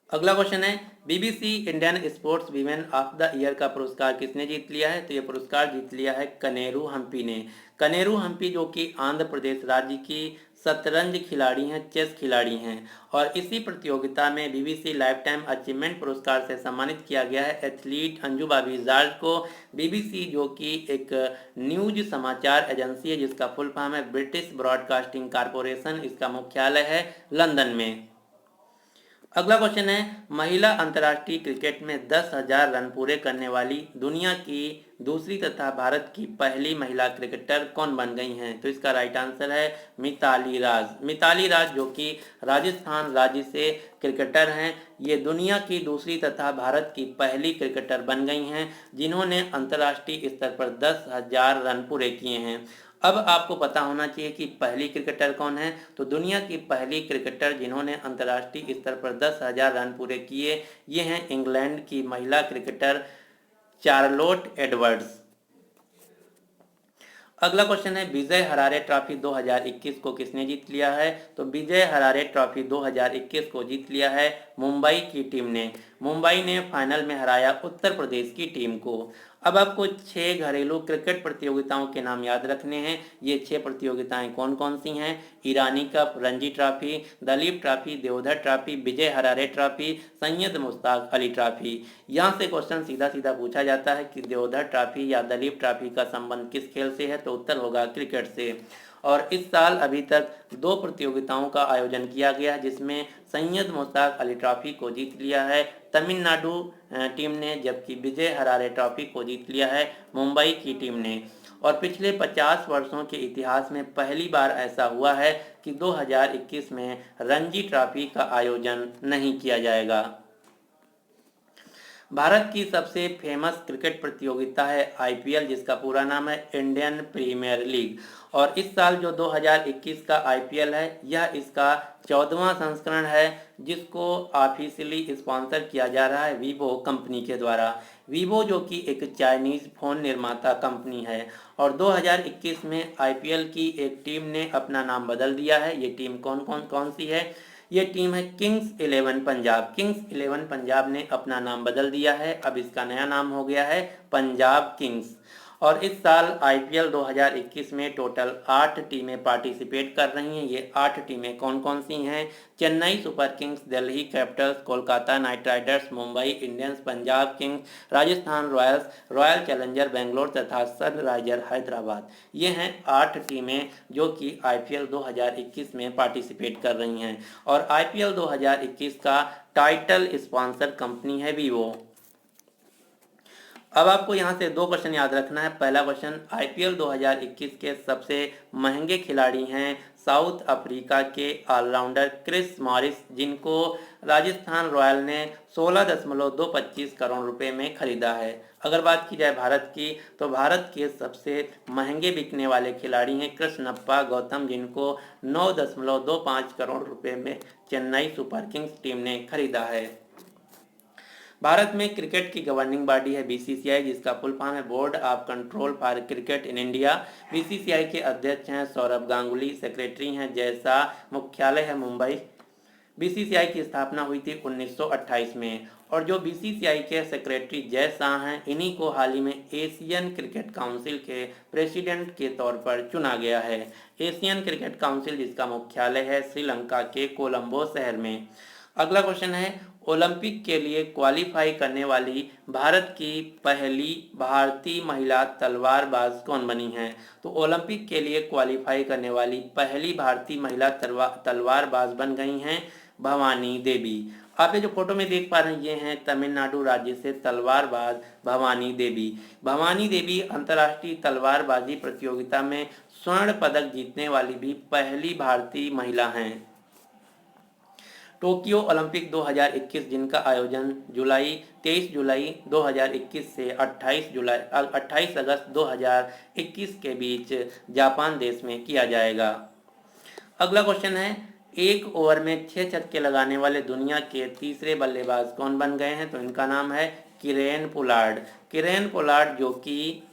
अगला क्वेश्चन है, BBC Indian sports women of the year का पुरस्कार किसने जीत लिया है? तो ये पुरस्कार जीत लिया है कनेरू हम्पी ने। कनेरू हम्पी जो कि आंध्र प्रदेश राज्य की शतरंज खिलाड़ी हैं, चेस खिलाड़ी हैं, और इसी प्रतियोगिता में बीबीसी लाइफ टाइम अचीवमेंट पुरस्कार से सम्मानित किया गया है एथलीट अंजू बाबी जॉर्ज को। बीबीसी जो कि एक न्यूज समाचार एजेंसी है जिसका फुल फॉर्म है ब्रिटिश ब्रॉडकास्टिंग कारपोरेशन, इसका मुख्यालय है लंदन में। अगला क्वेश्चन है, महिला अंतर्राष्ट्रीय क्रिकेट में 10,000 रन पूरे करने वाली दुनिया की दूसरी तथा भारत की पहली महिला क्रिकेटर कौन बन गई हैं? तो इसका राइट आंसर है मिताली राज। मिताली राज जो कि राजस्थान राज्य से क्रिकेटर हैं, ये दुनिया की दूसरी तथा भारत की पहली क्रिकेटर बन गई हैं जिन्होंने अंतर्राष्ट्रीय स्तर पर 10,000 रन पूरे किए हैं। अब आपको पता होना चाहिए कि पहली क्रिकेटर कौन है। तो दुनिया की पहली क्रिकेटर जिन्होंने अंतर्राष्ट्रीय स्तर पर 10,000 रन पूरे किए, ये हैं इंग्लैंड की महिला क्रिकेटर चार्लोट एडवर्ड्स। अगला क्वेश्चन है, विजय हरारे ट्रॉफी 2021 को किसने जीत लिया है? तो विजय हरारे ट्रॉफी 2021 को जीत लिया है मुंबई की टीम ने। मुंबई ने फाइनल में हराया उत्तर प्रदेश की टीम को। अब आपको 6 घरेलू क्रिकेट प्रतियोगिताओं के नाम याद रखने हैं। ये 6 प्रतियोगिताएं कौन कौन सी हैं? Irani cup, Ranji trophy, Duleep trophy, Deodhar trophy, Vijay Hazare trophy, Syed Mushtaq Ali trophy. यहाँ से क्वेश्चन सीधा सीधा पूछा जाता है कि देवधर ट्रॉफी या दलीप ट्रॉफी का संबंध किस खेल से है? तो उत्तर होगा क्रिकेट से। और इस साल अभी तक 2 प्रतियोगिताओं का आयोजन किया गया जिसमें सैयद मुश्ताक अली ट्रॉफी को जीत लिया है तमिलनाडु टीम ने, जबकि विजय हरारे ट्रॉफी को जीत लिया है मुंबई की टीम ने। और पिछले 50 वर्षों के इतिहास में पहली बार ऐसा हुआ है कि 2021 में रणजी ट्रॉफी का आयोजन नहीं किया जाएगा। भारत की सबसे फेमस क्रिकेट प्रतियोगिता है आईपीएल, जिसका पूरा नाम है इंडियन प्रीमियर लीग। और इस साल जो 2021 का आईपीएल है, यह इसका 14वां संस्करण है, जिसको ऑफिशियली स्पॉन्सर किया जा रहा है वीवो कंपनी के द्वारा। वीवो जो कि एक चाइनीज फ़ोन निर्माता कंपनी है। और 2021 में आईपीएल की एक टीम ने अपना नाम बदल दिया है। ये टीम कौन सी है? ये टीम है किंग्स 11 पंजाब। किंग्स 11 पंजाब ने अपना नाम बदल दिया है, अब इसका नया नाम हो गया है पंजाब किंग्स। और इस साल आईपीएल 2021 में टोटल 8 टीमें पार्टिसिपेट कर रही हैं। ये 8 टीमें कौन सी हैं? Chennai super Kings, Delhi Capitals, Kolkata night Riders, Mumbai Indians, Punjab Kings, Rajasthan Royals, royal challenger Bangalore तथा सनराइजर हैदराबाद। ये हैं 8 टीमें जो कि आईपीएल 2021 में पार्टिसिपेट कर रही हैं। और आईपीएल 2021 का टाइटल स्पॉन्सर कंपनी है वीवो। अब आपको यहाँ से 2 क्वेश्चन याद रखना है। पहला क्वेश्चन, आईपीएल 2021 के सबसे महंगे खिलाड़ी हैं साउथ अफ्रीका के ऑलराउंडर क्रिस मॉरिस, जिनको राजस्थान रॉयल ने 16.225 करोड़ रुपए में खरीदा है। अगर बात की जाए भारत की, तो भारत के सबसे महंगे बिकने वाले खिलाड़ी हैं कृष्णप्पा गौतम, जिनको 9.25 करोड़ रुपए में चेन्नई सुपर किंग्स टीम ने खरीदा है। भारत में क्रिकेट की गवर्निंग बॉडी है बीसीसीआई, जिसका फुल फॉर्म है board of control for cricket in India. BCCI के अध्यक्ष हैं सौरभ गांगुली, सेक्रेटरी हैं जय शाह, मुख्यालय है मुंबई। बीसीसीआई की स्थापना हुई थी 1928 में। और जो बीसीसीआई के सेक्रेटरी जय शाह हैं, इन्हीं को हाल ही में एशियन क्रिकेट काउंसिल के प्रेसिडेंट के तौर पर चुना गया है। एशियन क्रिकेट काउंसिल जिसका मुख्यालय है श्रीलंका के कोलंबो शहर में। अगला क्वेश्चन है, ओलंपिक के लिए क्वालिफाई करने वाली भारत की पहली भारतीय महिला तलवारबाज कौन बनी है? तो ओलंपिक के लिए क्वालिफाई करने वाली पहली भारतीय महिला तलवारबाज बन गई हैं भवानी देवी। आप ये जो फोटो में देख पा रहे हैं, ये हैं तमिलनाडु राज्य से तलवारबाज भवानी देवी। भवानी देवी अंतर्राष्ट्रीय तलवारबाजी प्रतियोगिता में स्वर्ण पदक जीतने वाली भी पहली भारतीय महिला हैं। टोक्यो ओलंपिक 2021, जिनका आयोजन 23 जुलाई 2021 से 28 अगस्त 2021 के बीच जापान देश में किया जाएगा। अगला क्वेश्चन है, एक ओवर में 6 छक्के लगाने वाले दुनिया के तीसरे बल्लेबाज कौन बन गए हैं? तो इनका नाम है किरेन पोलार्ड। किरेन पोलार्ड जो कि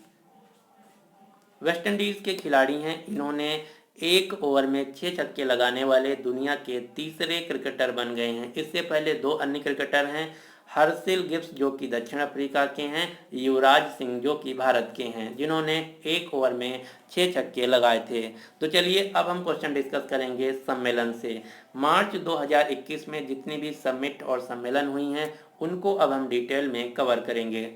वेस्टइंडीज के खिलाड़ी हैं, इन्होंने एक ओवर में 6 छक्के लगाने वाले दुनिया के तीसरे क्रिकेटर बन गए हैं। इससे पहले 2 अन्य क्रिकेटर हैं, हर्षिल गिब्स जो कि दक्षिण अफ्रीका के हैं, युवराज सिंह जो कि भारत के हैं, जिन्होंने एक ओवर में 6 छक्के लगाए थे। तो चलिए अब हम क्वेश्चन डिस्कस करेंगे सम्मेलन से। मार्च 2021 में जितनी भी समिट और सम्मेलन हुई हैं, उनको अब हम डिटेल में कवर करेंगे।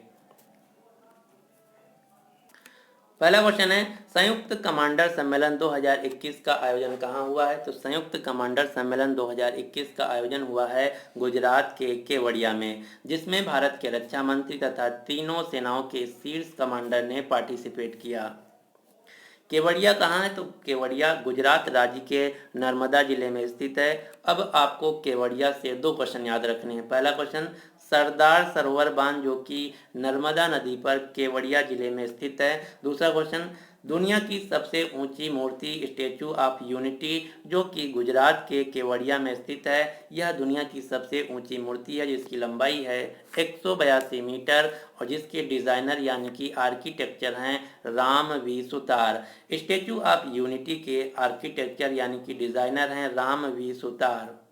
पहला क्वेश्चन है, संयुक्त कमांडर सम्मेलन 2021 का आयोजन कहाँ हुआ है? तो संयुक्त कमांडर सम्मेलन 2021 का आयोजन हुआ है गुजरात के केवड़िया में, जिसमें भारत के रक्षा मंत्री तथा तीनों सेनाओं के शीर्ष कमांडर ने पार्टिसिपेट किया। केवड़िया कहाँ है? तो केवड़िया गुजरात राज्य के नर्मदा जिले में स्थित है। अब आपको केवड़िया से 2 क्वेश्चन याद रखने हैं। पहला क्वेश्चन, सरदार सरोवर बांध जो कि नर्मदा नदी पर केवड़िया जिले में स्थित है। दूसरा क्वेश्चन, दुनिया की सबसे ऊंची मूर्ति स्टैचू ऑफ यूनिटी जो कि गुजरात के केवड़िया में स्थित है, यह दुनिया की सबसे ऊंची मूर्ति है, जिसकी लंबाई है 182 मीटर और जिसके डिज़ाइनर यानी कि आर्किटेक्चर हैं Ram V Sutar. Statue of unity के आर्किटेक्चर यानी कि डिज़ाइनर हैं राम वी सुतार।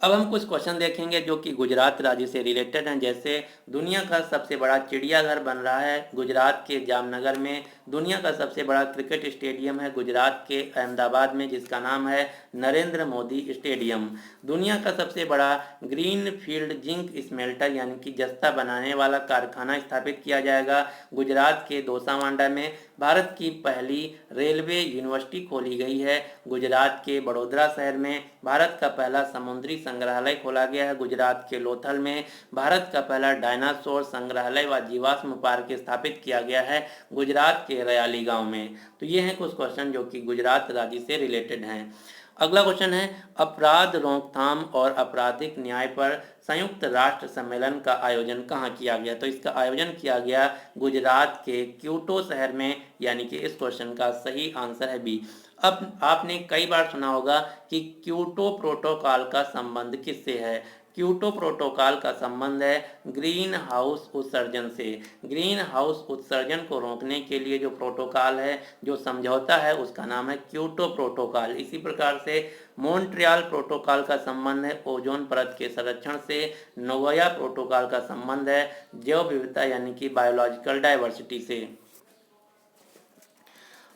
अब हम कुछ क्वेश्चन देखेंगे जो कि गुजरात राज्य से रिलेटेड हैं। जैसे दुनिया का सबसे बड़ा चिड़ियाघर बन रहा है गुजरात के जामनगर में। दुनिया का सबसे बड़ा क्रिकेट स्टेडियम है गुजरात के अहमदाबाद में, जिसका नाम है नरेंद्र मोदी स्टेडियम। दुनिया का सबसे बड़ा ग्रीन फील्ड जिंक स्मेल्टर यानी कि जस्ता बनाने वाला कारखाना स्थापित किया जाएगा गुजरात के दोसावांडा में। भारत की पहली रेलवे यूनिवर्सिटी खोली गई है गुजरात के बड़ोदरा शहर में। भारत का पहला समुद्री संग्रहालय खोला गया है गुजरात के लोथल में। भारत का पहला डायनासोर संग्रहालय व जीवाश्म पार्क स्थापित किया गया है गुजरात के रयाली गांव में। तो ये हैं कुछ क्वेश्चन जो कि गुजरात राज्य से रिलेटेड हैं। अगला क्वेश्चन है, अपराध रोकथाम और आपराधिक न्याय पर संयुक्त राष्ट्र सम्मेलन का आयोजन कहाँ किया गया? तो इसका आयोजन किया गया गुजरात के क्योटो शहर में, यानी कि इस क्वेश्चन का सही आंसर है बी। अब आपने कई बार सुना होगा कि क्योटो प्रोटोकॉल का संबंध किससे है। क्योटो प्रोटोकॉल का संबंध है ग्रीन हाउस उत्सर्जन से। ग्रीन हाउस उत्सर्जन को रोकने के लिए जो प्रोटोकॉल है, जो समझौता है, उसका नाम है क्योटो प्रोटोकॉल। इसी प्रकार से मॉन्ट्रियल प्रोटोकॉल का संबंध है ओजोन परत के संरक्षण से। नगोया प्रोटोकॉल का संबंध है जैव विविधता यानी कि बायोलॉजिकल डाइवर्सिटी से।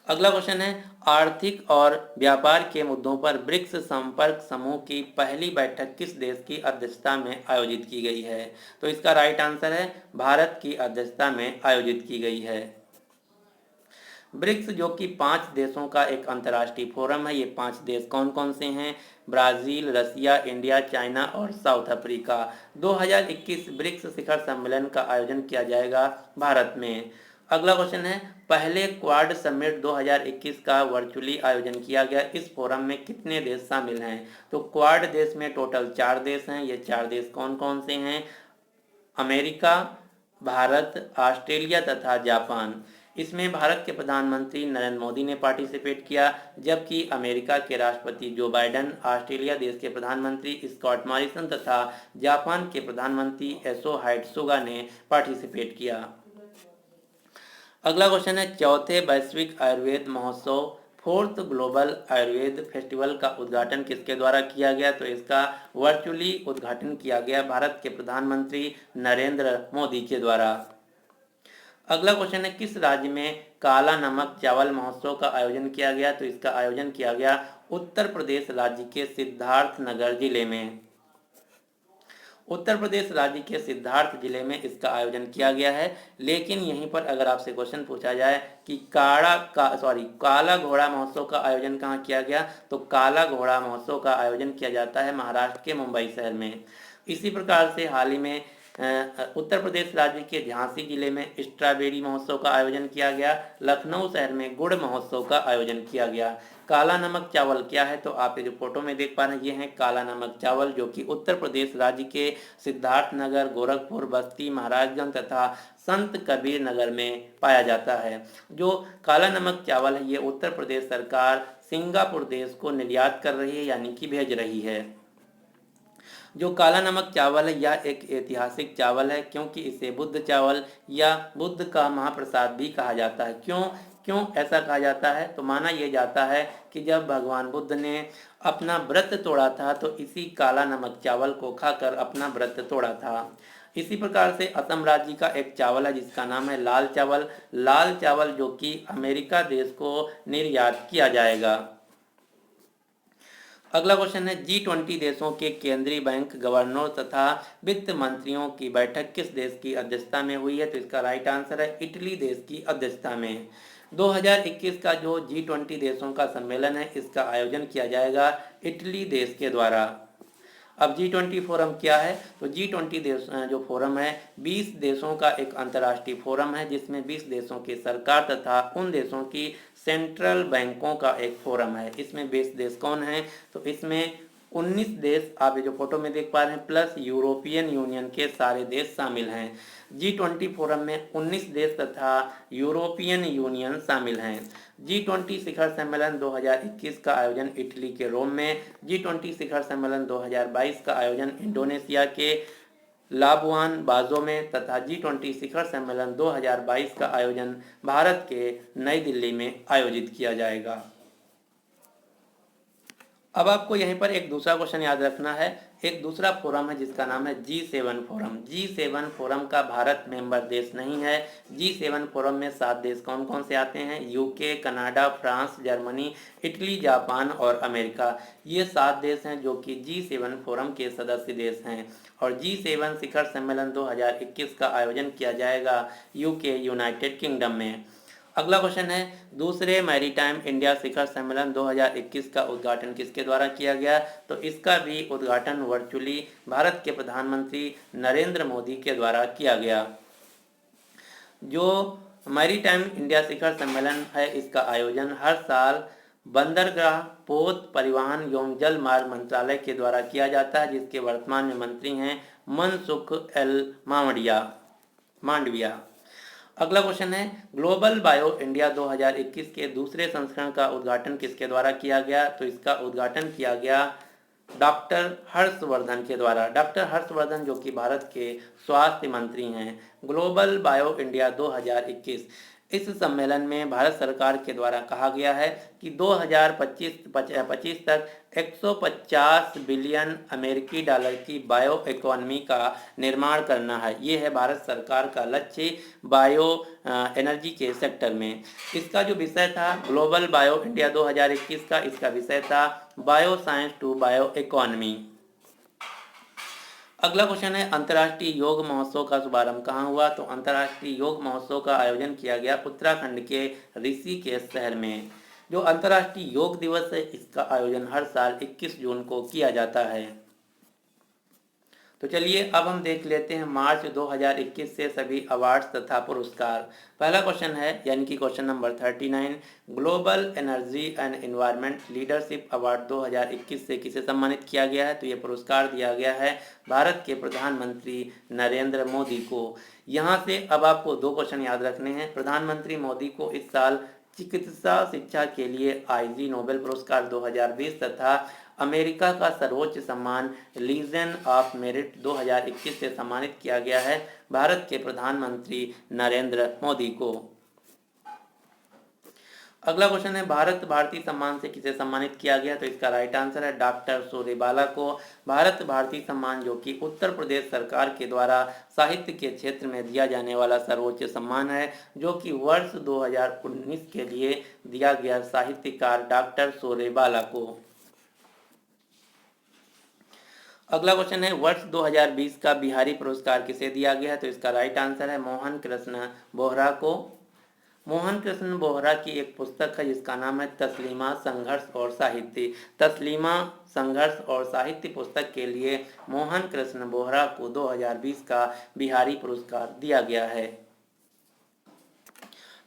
अगला क्वेश्चन है, आर्थिक और व्यापार के मुद्दों पर ब्रिक्स संपर्क समूह की पहली बैठक किस देश की अध्यक्षता में आयोजित की गई है? तो इसका राइट आंसर है भारत की अध्यक्षता में आयोजित की गई है। ब्रिक्स जो कि 5 देशों का एक अंतर्राष्ट्रीय फोरम है। ये 5 देश कौन कौन से हैं? ब्राज़ील, रसिया, इंडिया, चाइना और साउथ अफ्रीका। 2021 ब्रिक्स शिखर सम्मेलन का आयोजन किया जाएगा भारत में। अगला क्वेश्चन है, पहले क्वाड समिट 2021 का वर्चुअली आयोजन किया गया। इस फोरम में कितने देश शामिल हैं? तो क्वाड देश में टोटल 4 देश हैं। ये 4 देश कौन कौन से हैं? अमेरिका, भारत, ऑस्ट्रेलिया तथा जापान। इसमें भारत के प्रधानमंत्री नरेंद्र मोदी ने पार्टिसिपेट किया, जबकि अमेरिका के राष्ट्रपति जो बाइडेन, ऑस्ट्रेलिया देश के प्रधानमंत्री स्कॉट मॉरिसन तथा जापान के प्रधानमंत्री एसो हाइटसुगा ने पार्टिसिपेट किया। अगला क्वेश्चन है, चौथे वैश्विक आयुर्वेद महोत्सव फोर्थ ग्लोबल आयुर्वेद फेस्टिवल का उद्घाटन किसके द्वारा किया गया? तो इसका वर्चुअली उद्घाटन किया गया भारत के प्रधानमंत्री नरेंद्र मोदी के द्वारा। अगला क्वेश्चन है, किस राज्य में काला नमक चावल महोत्सव का आयोजन किया गया? तो इसका आयोजन किया गया उत्तर प्रदेश राज्य के सिद्धार्थनगर जिले में। उत्तर प्रदेश राज्य के सिद्धार्थ जिले में इसका आयोजन किया गया है। लेकिन यहीं पर अगर आपसे क्वेश्चन पूछा जाए कि काला घोड़ा महोत्सव का आयोजन कहाँ किया गया? तो काला घोड़ा महोत्सव का आयोजन किया जाता है महाराष्ट्र के मुंबई शहर में। इसी प्रकार से हाल ही में उत्तर प्रदेश राज्य के झांसी जिले में स्ट्रॉबेरी महोत्सव का आयोजन किया गया। लखनऊ शहर में गुड़ महोत्सव का आयोजन किया गया। काला नमक चावल क्या है? तो आप ये जो फोटो में देख पा रहे हैं, ये है काला नमक चावल, जो कि उत्तर प्रदेश राज्य के सिद्धार्थनगर, गोरखपुर, बस्ती, महाराजगंज तथा संत कबीर नगर में पाया जाता है। जो काला नमक चावल है, ये उत्तर प्रदेश सरकार सिंगापुर देश को निर्यात कर रही है, यानी कि भेज रही है। जो काला नमक चावल है यह एक ऐतिहासिक चावल है, क्योंकि इसे बुद्ध चावल या बुद्ध का महाप्रसाद भी कहा जाता है। क्यों ऐसा कहा जाता है? तो माना यह जाता है कि जब भगवान बुद्ध ने अपना व्रत तोड़ा था, तो इसी काला नमक चावल को खाकर अपना व्रत तोड़ा था। इसी प्रकार से असम राज्य का एक चावल है जिसका नाम है लाल चावल। लाल चावल जो कि अमेरिका देश को निर्यात किया जाएगा। अगला क्वेश्चन है, G20 देशों के केंद्रीय बैंक गवर्नर तथा वित्त मंत्रियों की बैठक किस देश की अध्यक्षता में हुई है? तो इसका राइट आंसर है इटली देश की अध्यक्षता में। 2021 का जो G20 देशों का सम्मेलन है, इसका आयोजन किया जाएगा इटली देश के द्वारा। अब G20 फोरम क्या है? तो G20 देश जो फोरम है 20 देशों का एक अंतर्राष्ट्रीय फोरम है, जिसमें 20 देशों की सरकार तथा उन देशों की सेंट्रल बैंकों का एक फोरम है। इसमें 20 देश कौन हैं? तो इसमें 19 देश आप ये जो फोटो में देख पा रहे हैं प्लस यूरोपियन यूनियन के सारे देश शामिल हैं। G20 फोरम में 19 देश तथा यूरोपियन यूनियन शामिल हैं। G20 शिखर सम्मेलन 2021 का आयोजन इटली के रोम में। G20 शिखर सम्मेलन 2022 का आयोजन इंडोनेशिया के लाबुआन बाजो में तथा G20 शिखर सम्मेलन 2022 का आयोजन भारत के नई दिल्ली में आयोजित किया जाएगा। अब आपको यहीं पर एक दूसरा क्वेश्चन याद रखना है। एक दूसरा फोरम है जिसका नाम है G7 फोरम। G7 फोरम का भारत मेंबर देश नहीं है। G7 फोरम में 7 देश कौन कौन से आते हैं? UK, Canada, France, Germany, Italy, Japan और अमेरिका। ये 7 देश हैं जो कि G7 फोरम के सदस्य देश हैं। और G7 शिखर सम्मेलन 2021 का आयोजन किया जाएगा यूके, यूनाइटेड किंगडम में। अगला क्वेश्चन है, दूसरे मैरीटाइम इंडिया शिखर सम्मेलन 2021 का उद्घाटन किसके द्वारा किया गया? तो इसका भी उद्घाटन वर्चुअली भारत के प्रधानमंत्री नरेंद्र मोदी के द्वारा किया गया। जो मैरीटाइम इंडिया शिखर सम्मेलन है, इसका आयोजन हर साल बंदरगाह, पोत, परिवहन एवं जल मार्ग मंत्रालय के द्वारा किया जाता है, जिसके वर्तमान में मंत्री हैं मनसुख एल मांडविया। अगला क्वेश्चन है, ग्लोबल बायो इंडिया 2021 के दूसरे संस्करण का उद्घाटन किसके द्वारा किया गया? तो इसका उद्घाटन किया गया डॉक्टर हर्षवर्धन के द्वारा। डॉक्टर हर्षवर्धन जो कि भारत के स्वास्थ्य मंत्री हैं। ग्लोबल बायो इंडिया 2021, इस सम्मेलन में भारत सरकार के द्वारा कहा गया है कि 2025 तक 150 बिलियन अमेरिकी डॉलर की बायो इकोनॉमी का निर्माण करना है। ये है भारत सरकार का लक्ष्य बायो एनर्जी के सेक्टर में। इसका जो विषय था ग्लोबल बायो इंडिया 2021 का, इसका विषय था bio science to bio economy. अगला क्वेश्चन है, अंतर्राष्ट्रीय योग महोत्सव का शुभारंभ कहाँ हुआ? तो अंतर्राष्ट्रीय योग महोत्सव का आयोजन किया गया उत्तराखंड के ऋषिकेश शहर में। जो अंतर्राष्ट्रीय योग दिवस है, इसका आयोजन हर साल 21 जून को किया जाता है। तो चलिए अब हम देख लेते हैं मार्च 2021 से सभी अवार्ड्स तथा पुरस्कार। पहला क्वेश्चन है यानी कि question number 39, global energy and environment leadership award 2021 से किसे सम्मानित किया गया है? तो ये पुरस्कार दिया गया है भारत के प्रधानमंत्री नरेंद्र मोदी को। यहाँ से अब आपको दो क्वेश्चन याद रखने हैं। प्रधानमंत्री मोदी को इस साल चिकित्सा शिक्षा के लिए आईजी नोबेल पुरस्कार 2020 तथा अमेरिका का सर्वोच्च सम्मान लीजन ऑफ मेरिट 2021 से सम्मानित किया गया है भारत के प्रधानमंत्री नरेंद्र मोदी को। अगला क्वेश्चन है, भारत भारती सम्मान से किसे सम्मानित किया गया? तो इसका राइट आंसर है डॉक्टर सूर्यबाला को। भारत भारती सम्मान जो कि उत्तर प्रदेश सरकार के द्वारा साहित्य के क्षेत्र में दिया जाने वाला सर्वोच्च सम्मान है, जो कि वर्ष 2019 के लिए दिया गया साहित्यकार डॉक्टर सूर्यबाला को। अगला क्वेश्चन है, वर्ष 2020 का बिहारी पुरस्कार किसे दिया गया है? तो इसका राइट आंसर है मोहन कृष्ण बोहरा को। मोहन कृष्ण बोहरा की एक पुस्तक है जिसका नाम है तस्लीमा संघर्ष और साहित्य। तस्लीमा संघर्ष और साहित्य पुस्तक के लिए मोहन कृष्ण बोहरा को 2020 का बिहारी पुरस्कार दिया गया है।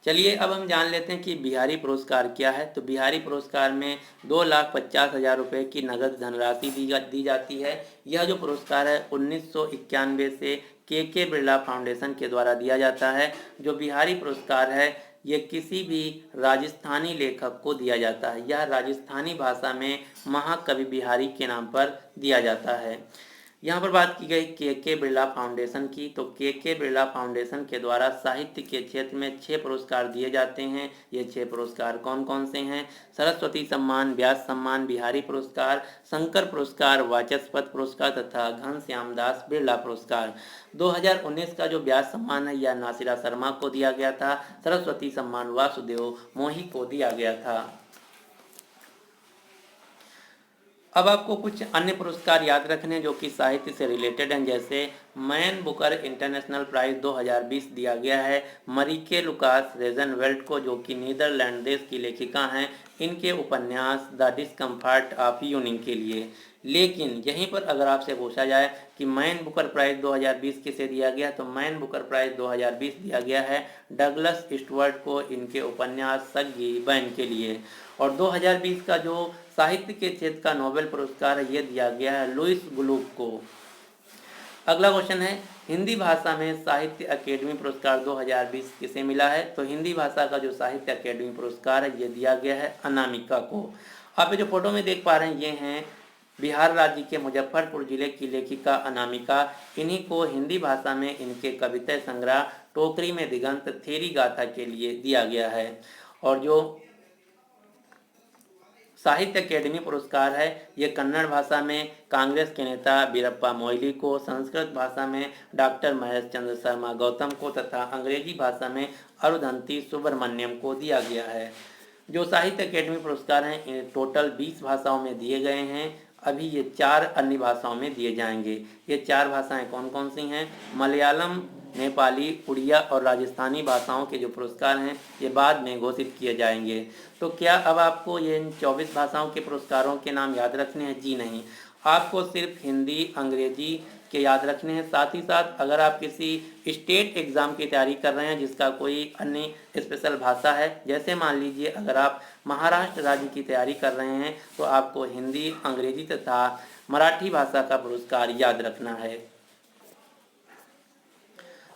चलिए अब हम जान लेते हैं कि बिहारी पुरस्कार क्या है। तो बिहारी पुरस्कार में 2,50,000 रुपये की नगद धनराशि दी जाती है। यह जो पुरस्कार है 1991 से के बिरला फाउंडेशन के द्वारा दिया जाता है। जो बिहारी पुरस्कार है ये किसी भी राजस्थानी लेखक को दिया जाता है। यह राजस्थानी भाषा में महाकवि बिहारी के नाम पर दिया जाता है। यहाँ पर बात की गई के बिरला फाउंडेशन की, तो के बिरला फाउंडेशन के द्वारा साहित्य के क्षेत्र में 6 पुरस्कार दिए जाते हैं। ये 6 पुरस्कार कौन कौन से हैं? सरस्वती सम्मान, व्यास सम्मान, बिहारी पुरस्कार, शंकर पुरस्कार, वाचस्पति पुरस्कार तथा घनश्याम दास बिरला पुरस्कार। 2019 का जो व्यास सम्मान है यह नासिरा शर्मा को दिया गया था। सरस्वती सम्मान वासुदेव मोही को दिया गया था। अब आपको कुछ अन्य पुरस्कार याद रखने जो कि साहित्य से रिलेटेड हैं, जैसे मैन बुकर इंटरनेशनल प्राइज 2020 दिया गया है मरीके लुकास रेजनवेल्ट को, जो कि नीदरलैंड देश की लेखिका हैं, इनके उपन्यास द डिस्कम्फर्ट ऑफ यूनिंग के लिए। लेकिन यहीं पर अगर आपसे पूछा जाए कि मैन बुकर प्राइज 2020 किसे दिया गया, तो मैन बुकर प्राइज 2020 दिया गया है डगलस ईस्टवर्ड को, इनके उपन्यास सग्गी बैन के लिए। और 2020 का जो साहित्य के क्षेत्र का नोबेल पुरस्कार है ये दिया गया है लुइस ग्लुक को। अगला क्वेश्चन है, हिंदी भाषा में साहित्य अकेडमी पुरस्कार 2020 किसे मिला है? तो हिंदी भाषा का जो साहित्य अकेडमी पुरस्कार है ये दिया गया है अनामिका को। आप ये जो फोटो में देख पा रहे हैं ये हैं बिहार राज्य के मुजफ्फरपुर जिले की लेखिका अनामिका। इन्हीं को हिंदी भाषा में इनके कविता संग्रह टोकरी में दिगंत थेरी गाथा के लिए दिया गया है। और जो साहित्य अकेडमी पुरस्कार है ये कन्नड़ भाषा में कांग्रेस के नेता वीरप्पा मोइली को, संस्कृत भाषा में डॉक्टर महेश चंद्र शर्मा गौतम को तथा अंग्रेजी भाषा में अरुंधति सुब्रमण्यम को दिया गया है। जो साहित्य अकेडमी पुरस्कार हैं इन टोटल 20 भाषाओं में दिए गए हैं। अभी ये 4 अन्य भाषाओं में दिए जाएंगे। ये 4 भाषाएं कौन कौन सी हैं? मलयालम, नेपाली, उड़िया और राजस्थानी भाषाओं के जो पुरस्कार हैं ये बाद में घोषित किए जाएंगे। तो क्या अब आपको ये इन 24 भाषाओं के पुरस्कारों के नाम याद रखने हैं? जी नहीं, आपको सिर्फ हिंदी, अंग्रेजी के याद रखने हैं। साथ ही साथ अगर आप किसी स्टेट एग्ज़ाम की तैयारी कर रहे हैं जिसका कोई अन्य स्पेशल भाषा है, जैसे मान लीजिए अगर आप महाराष्ट्र राज्य की तैयारी कर रहे हैं तो आपको हिंदी, अंग्रेजी तथा मराठी भाषा का पुरस्कार याद रखना है।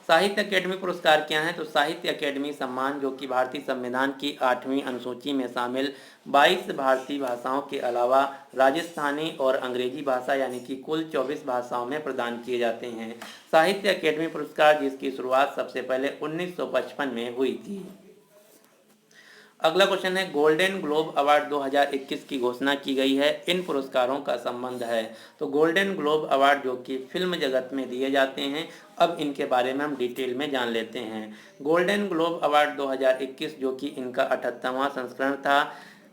साहित्य अकेडमी पुरस्कार क्या हैं? तो साहित्य अकेडमी सम्मान जो कि भारतीय संविधान की 8वीं अनुसूची में शामिल 22 भारतीय भाषाओं के अलावा राजस्थानी और अंग्रेजी भाषा यानी कि कुल 24 भाषाओं में प्रदान किए जाते हैं। साहित्य अकेडमी पुरस्कार जिसकी शुरुआत सबसे पहले 1955 में हुई थी। अगला क्वेश्चन है, गोल्डन ग्लोब अवार्ड 2021 की घोषणा की गई है, इन पुरस्कारों का संबंध है। तो गोल्डन ग्लोब अवार्ड जो कि फिल्म जगत में दिए जाते हैं, अब इनके बारे में हम डिटेल में जान लेते हैं। गोल्डन ग्लोब अवार्ड 2021 जो कि इनका 78वां संस्करण था।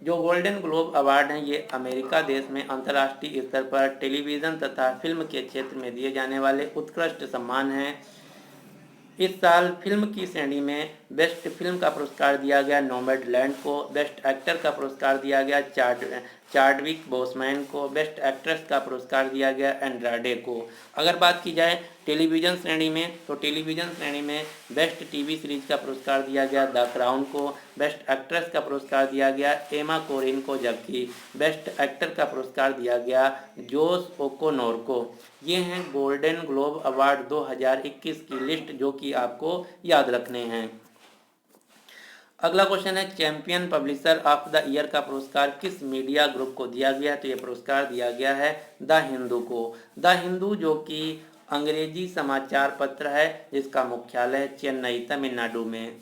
जो गोल्डन ग्लोब अवार्ड हैं ये अमेरिका देश में अंतर्राष्ट्रीय स्तर पर टेलीविज़न तथा फिल्म के क्षेत्र में दिए जाने वाले उत्कृष्ट सम्मान हैं। इस साल फिल्म की श्रेणी में बेस्ट फिल्म का पुरस्कार दिया गया नोमैडलैंड को, बेस्ट एक्टर का पुरस्कार दिया गया चार्डविक बोसमैन को, बेस्ट एक्ट्रेस का पुरस्कार दिया गया एंड्राडे को। अगर बात की जाए टेलीविज़न श्रेणी में, तो टेलीविज़न श्रेणी में बेस्ट टीवी सीरीज का पुरस्कार दिया गया द क्राउन को, बेस्ट एक्ट्रेस का पुरस्कार दिया गया एमा कोरिन को, जबकि बेस्ट एक्टर का पुरस्कार दिया गया जोश ओकोनोर को। ये हैं गोल्डन ग्लोब अवार्ड 2021 की लिस्ट जो कि आपको याद रखने हैं। अगला क्वेश्चन है, champion publisher of the year का पुरस्कार किस मीडिया ग्रुप को दिया गया है? तो ये पुरस्कार दिया गया है द हिंदू को। द हिंदू जो कि अंग्रेजी समाचार पत्र है जिसका मुख्यालय चेन्नई तमिलनाडु में।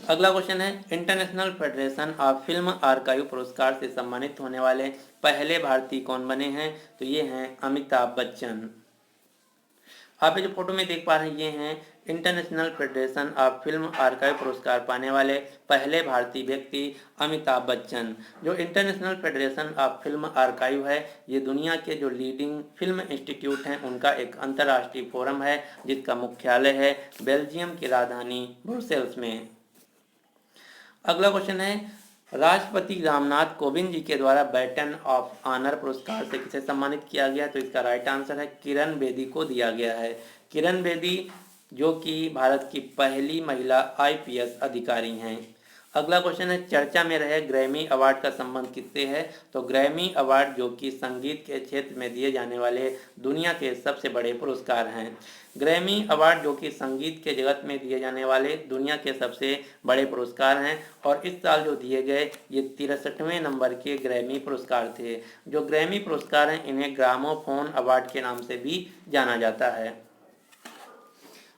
अगला क्वेश्चन है, international federation of film archive पुरस्कार से सम्मानित होने वाले पहले भारतीय कौन बने हैं? तो ये हैं अमिताभ बच्चन। आप जो फोटो में देख पा रहे हैं ये हैं international federation of film archive पुरस्कार पाने वाले पहले भारतीय व्यक्ति अमिताभ बच्चन। जो international federation of film archive है ये दुनिया के जो लीडिंग फिल्म इंस्टीट्यूट हैं उनका एक अंतर्राष्ट्रीय फोरम है जिसका मुख्यालय है बेल्जियम की राजधानी ब्रुसेल्स में। अगला क्वेश्चन है, राष्ट्रपति रामनाथ कोविंद जी के द्वारा बैटन ऑफ ऑनर पुरस्कार से किसे सम्मानित किया गया? तो इसका राइट आंसर है किरण बेदी को दिया गया है। किरण बेदी जो कि भारत की पहली महिला आईपीएस अधिकारी हैं। अगला क्वेश्चन है, चर्चा में रहे ग्रैमी अवार्ड का संबंध किससे है? तो ग्रैमी अवार्ड जो कि संगीत के क्षेत्र में दिए जाने वाले दुनिया के सबसे बड़े पुरस्कार हैं। ग्रैमी अवार्ड जो कि संगीत के जगत में दिए जाने वाले दुनिया के सबसे बड़े पुरस्कार हैं और इस साल जो दिए गए ये 63वें नंबर के ग्रैमी पुरस्कार थे। जो ग्रैमी पुरस्कार हैं इन्हें ग्रामोफोन अवार्ड के नाम से भी जाना जाता है।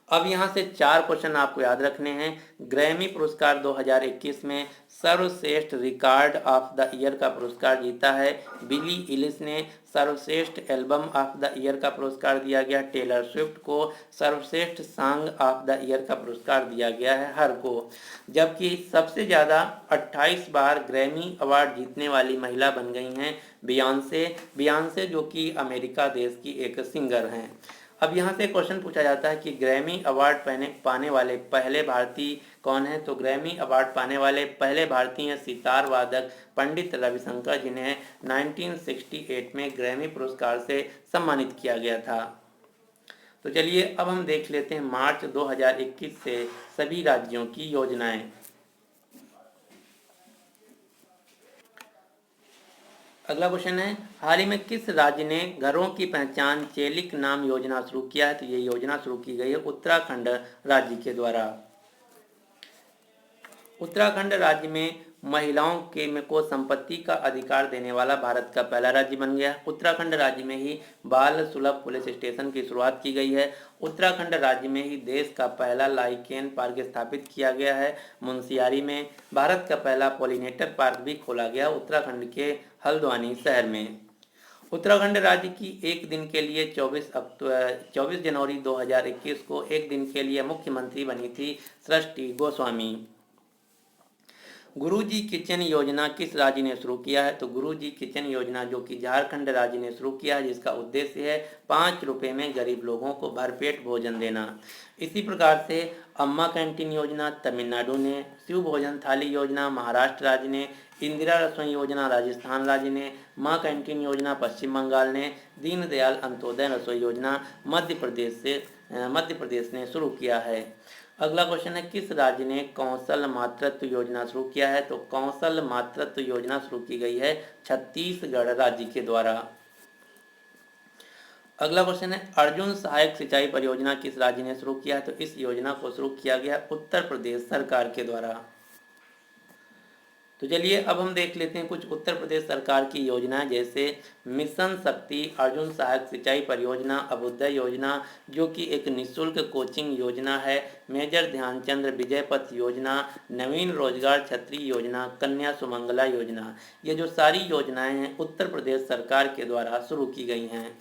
अब यहाँ से 4 क्वेश्चन आपको याद रखने हैं। ग्रैमी पुरस्कार 2021 में सर्वश्रेष्ठ रिकॉर्ड ऑफ द ईयर का पुरस्कार जीता है बिली इलिश ने। सर्वश्रेष्ठ एल्बम ऑफ द ईयर का पुरस्कार दिया गया टेलर स्विफ्ट को। सर्वश्रेष्ठ सॉन्ग ऑफ द ईयर का पुरस्कार दिया गया है हर को। जबकि सबसे ज़्यादा 28 बार ग्रैमी अवार्ड जीतने वाली महिला बन गई हैं बियॉन्से जो कि अमेरिका देश की एक सिंगर हैं। अब यहाँ से क्वेश्चन पूछा जाता है कि ग्रैमी अवार्ड पाने वाले पहले भारतीय कौन है? तो ग्रैमी अवार्ड पाने वाले पहले भारतीय हैं सितार वादक पंडित रविशंकर जिन्हें 1968 में ग्रैमी पुरस्कार से सम्मानित किया गया था। तो चलिए अब हम देख लेते हैं मार्च 2021 से सभी राज्यों की योजनाएं। अगला क्वेश्चन है, हाल ही में किस राज्य ने घरों की पहचान चेलिक नाम योजना शुरू किया है? तो ये योजना शुरू की गई है उत्तराखंड राज्य के द्वारा। उत्तराखंड राज्य में महिलाओं को संपत्ति का अधिकार देने वाला भारत का पहला राज्य बन गया। उत्तराखंड राज्य में ही बाल सुलभ पुलिस स्टेशन की शुरुआत की गई है। उत्तराखंड राज्य में ही देश का पहला लाइकेन पार्क स्थापित किया गया है मुंशियारी में। भारत का पहला पॉलिनेटर पार्क भी खोला गया उत्तराखंड के हल्द्वानी शहर में। उत्तराखंड राज्य की एक दिन के लिए 24 जनवरी 2021 को एक दिन के लिए मुख्यमंत्री बनी थी सृष्टि गोस्वामी। गुरुजी किचन योजना किस राज्य ने शुरू किया है? तो गुरुजी किचन योजना जो कि झारखंड राज्य ने शुरू किया है, जिसका उद्देश्य है 5 रुपये में गरीब लोगों को भरपेट भोजन देना। इसी प्रकार से अम्मा कैंटीन योजना तमिलनाडु ने, शिव भोजन थाली योजना महाराष्ट्र राज्य ने, इंदिरा रसोई योजना राजस्थान राज्य ने, माँ कैंटीन योजना पश्चिम बंगाल ने, दीनदयाल अंत्योदय रसोई योजना मध्य प्रदेश ने शुरू किया है। अगला क्वेश्चन है, किस राज्य ने कौशल मातृत्व योजना शुरू किया है? तो कौशल मातृत्व योजना शुरू की गई है छत्तीसगढ़ राज्य के द्वारा। अगला क्वेश्चन है, अर्जुन सहायक सिंचाई परियोजना किस राज्य ने शुरू किया है? तो इस योजना को शुरू किया गया उत्तर प्रदेश सरकार के द्वारा। तो चलिए अब हम देख लेते हैं कुछ उत्तर प्रदेश सरकार की योजनाएं, जैसे मिशन शक्ति, अर्जुन सहायक सिंचाई परियोजना, अभ्युदय योजना जो कि एक निःशुल्क कोचिंग योजना है, मेजर ध्यानचंद्र विजय पथ योजना, नवीन रोजगार छतरी योजना, कन्या सुमंगला योजना। ये जो सारी योजनाएं हैं उत्तर प्रदेश सरकार के द्वारा शुरू की गई हैं।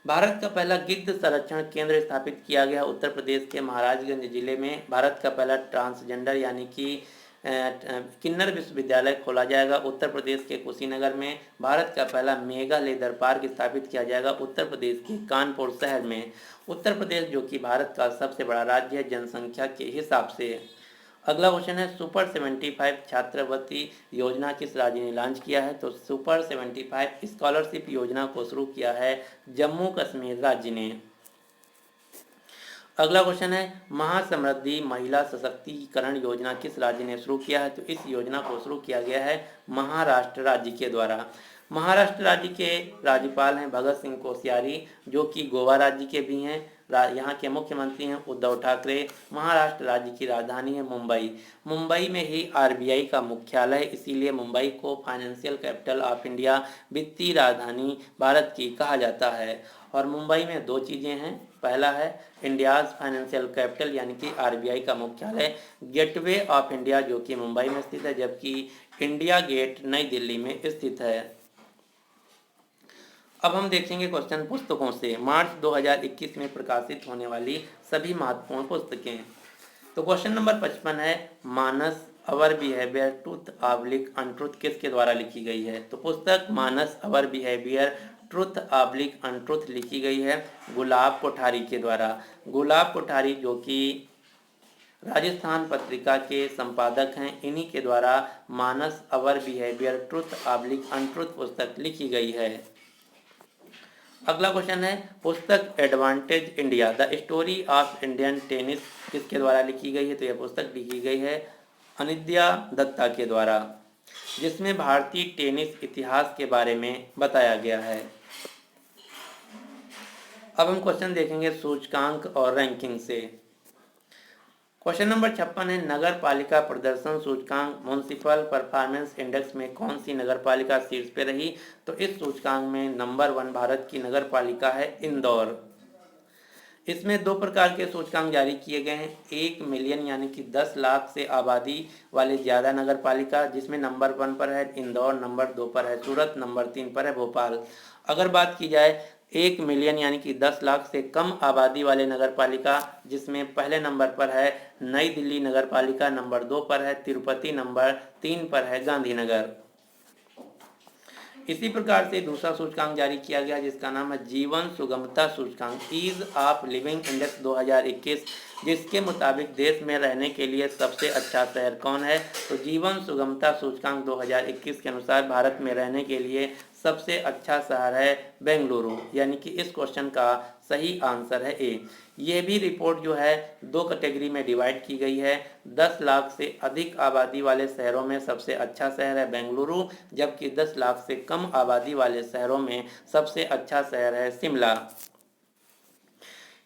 भारत का पहला गिद्ध संरक्षण केंद्र स्थापित किया गया उत्तर प्रदेश के महाराजगंज जिले में। भारत का पहला ट्रांसजेंडर यानी कि किन्नर विश्वविद्यालय खोला जाएगा उत्तर प्रदेश के कुशीनगर में। भारत का पहला मेगा लेदर पार्क स्थापित किया जाएगा उत्तर प्रदेश के कानपुर शहर में। उत्तर प्रदेश जो कि भारत का सबसे बड़ा राज्य है जनसंख्या के हिसाब से। अगला क्वेश्चन है, सुपर 75 छात्रवृत्ति योजना किस राज्य ने लॉन्च किया है? तो सुपर 75 स्कॉलरशिप योजना को शुरू किया है जम्मू कश्मीर राज्य ने। अगला क्वेश्चन है, महासमृद्धि महिला सशक्तिकरण योजना किस राज्य ने शुरू किया है? तो इस योजना को शुरू किया गया है महाराष्ट्र राज्य के द्वारा। महाराष्ट्र राज्य के राज्यपाल हैं भगत सिंह कोश्यारी जो कि गोवा राज्य के भी हैं। यहाँ के मुख्यमंत्री हैं उद्धव ठाकरे। महाराष्ट्र राज्य की राजधानी है मुंबई। मुंबई में ही आरबीआई का मुख्यालय है, इसीलिए मुंबई को फाइनेंशियल कैपिटल ऑफ इंडिया, वित्तीय राजधानी भारत की कहा जाता है। और मुंबई में दो चीज़ें हैं, पहला है इंडियाज फाइनेंशियल कैपिटल यानी कि आरबीआई का मुख्यालय, गेटवे ऑफ इंडिया जो कि मुंबई में स्थित है, जबकि इंडिया गेट नई दिल्ली में स्थित है। अब हम देखेंगे क्वेश्चन पुस्तकों से मार्च 2021 में प्रकाशित होने वाली सभी महत्वपूर्ण पुस्तकें। तो क्वेश्चन नंबर 55 है, मानस अवर बिहेवियर ट्रूथ ऑब्लिक अनट्रूथ किसके द्वारा लिखी गई है? तो पुस्तक मानस अवर बिहेवियर ट्रूथ ऑब्लिक अनट्रूथ लिखी गई है गुलाब कोठारी के द्वारा। गुलाब कोठारी जो कि राजस्थान पत्रिका के संपादक हैं, इन्हीं के द्वारा मानस अवर बिहेवियर ट्रूथ ऑब्लिक अनट्रूथ पुस्तक लिखी गई है। अगला क्वेश्चन है, पुस्तक advantage India the story of Indian tennis किसके द्वारा लिखी गई है? तो यह पुस्तक लिखी गई है अनिद्या दत्ता के द्वारा, जिसमें भारतीय टेनिस इतिहास के बारे में बताया गया है। अब हम क्वेश्चन देखेंगे सूचकांक और रैंकिंग से। क्वेश्चन नंबर 56 है, नगर पालिका प्रदर्शन सूचकांक म्युनिसिपल परफॉर्मेंस इंडेक्स में कौन सी नगर पालिका शीर्ष पे रही? तो इस सूचकांक में नंबर 1 भारत की नगर पालिका है इंदौर। इसमें दो प्रकार के सूचकांक जारी किए गए हैं, 1 मिलियन यानी कि 10 लाख से आबादी वाले ज़्यादा नगर पालिका, जिसमें नंबर 1 पर है इंदौर, नंबर 2 पर है सूरत, नंबर 3 पर है भोपाल। अगर बात की जाए 1 मिलियन यानी कि 10 लाख से कम आबादी वाले नगर पालिका, जिसमें पहले नंबर पर है नई दिल्ली नगर पालिका, नंबर 2 पर है तिरुपति, नंबर 3 पर है गांधीनगर। इसी प्रकार से दूसरा सूचकांक जारी किया गया जिसका नाम है जीवन सुगमता सूचकांक ईज ऑफ लिविंग इंडेक्स 2021, जिसके मुताबिक देश में रहने के लिए सबसे अच्छा शहर कौन है? तो जीवन सुगमता सूचकांक 2021 के अनुसार भारत में रहने के लिए सबसे अच्छा शहर है बेंगलुरु, यानी कि इस क्वेश्चन का सही आंसर है ए। ये भी रिपोर्ट जो है दो कैटेगरी में डिवाइड की गई है। 10 लाख से अधिक आबादी वाले शहरों में सबसे अच्छा शहर है बेंगलुरु, जबकि 10 लाख से कम आबादी वाले शहरों में सबसे अच्छा शहर है शिमला।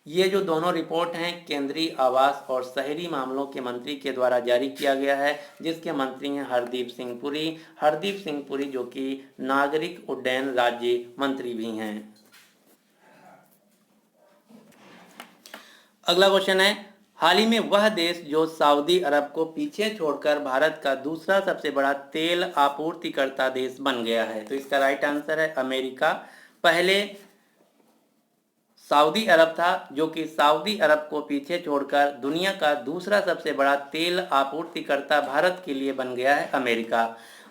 ये जो दोनों रिपोर्ट हैं केंद्रीय आवास और शहरी मामलों के मंत्री के द्वारा जारी किया गया है, जिसके मंत्री हैं हरदीप सिंह पुरी। हरदीप सिंह पुरी जो कि नागरिक उड्डयन राज्य मंत्री भी हैं। अगला क्वेश्चन है, हाल ही में वह देश जो सऊदी अरब को पीछे छोड़कर भारत का दूसरा सबसे बड़ा तेल आपूर्तिकर्ता देश बन गया है? तो इसका राइट आंसर है अमेरिका। पहले सऊदी अरब था, जो कि सऊदी अरब को पीछे छोड़कर दुनिया का दूसरा सबसे बड़ा तेल आपूर्तिकर्ता भारत के लिए बन गया है अमेरिका।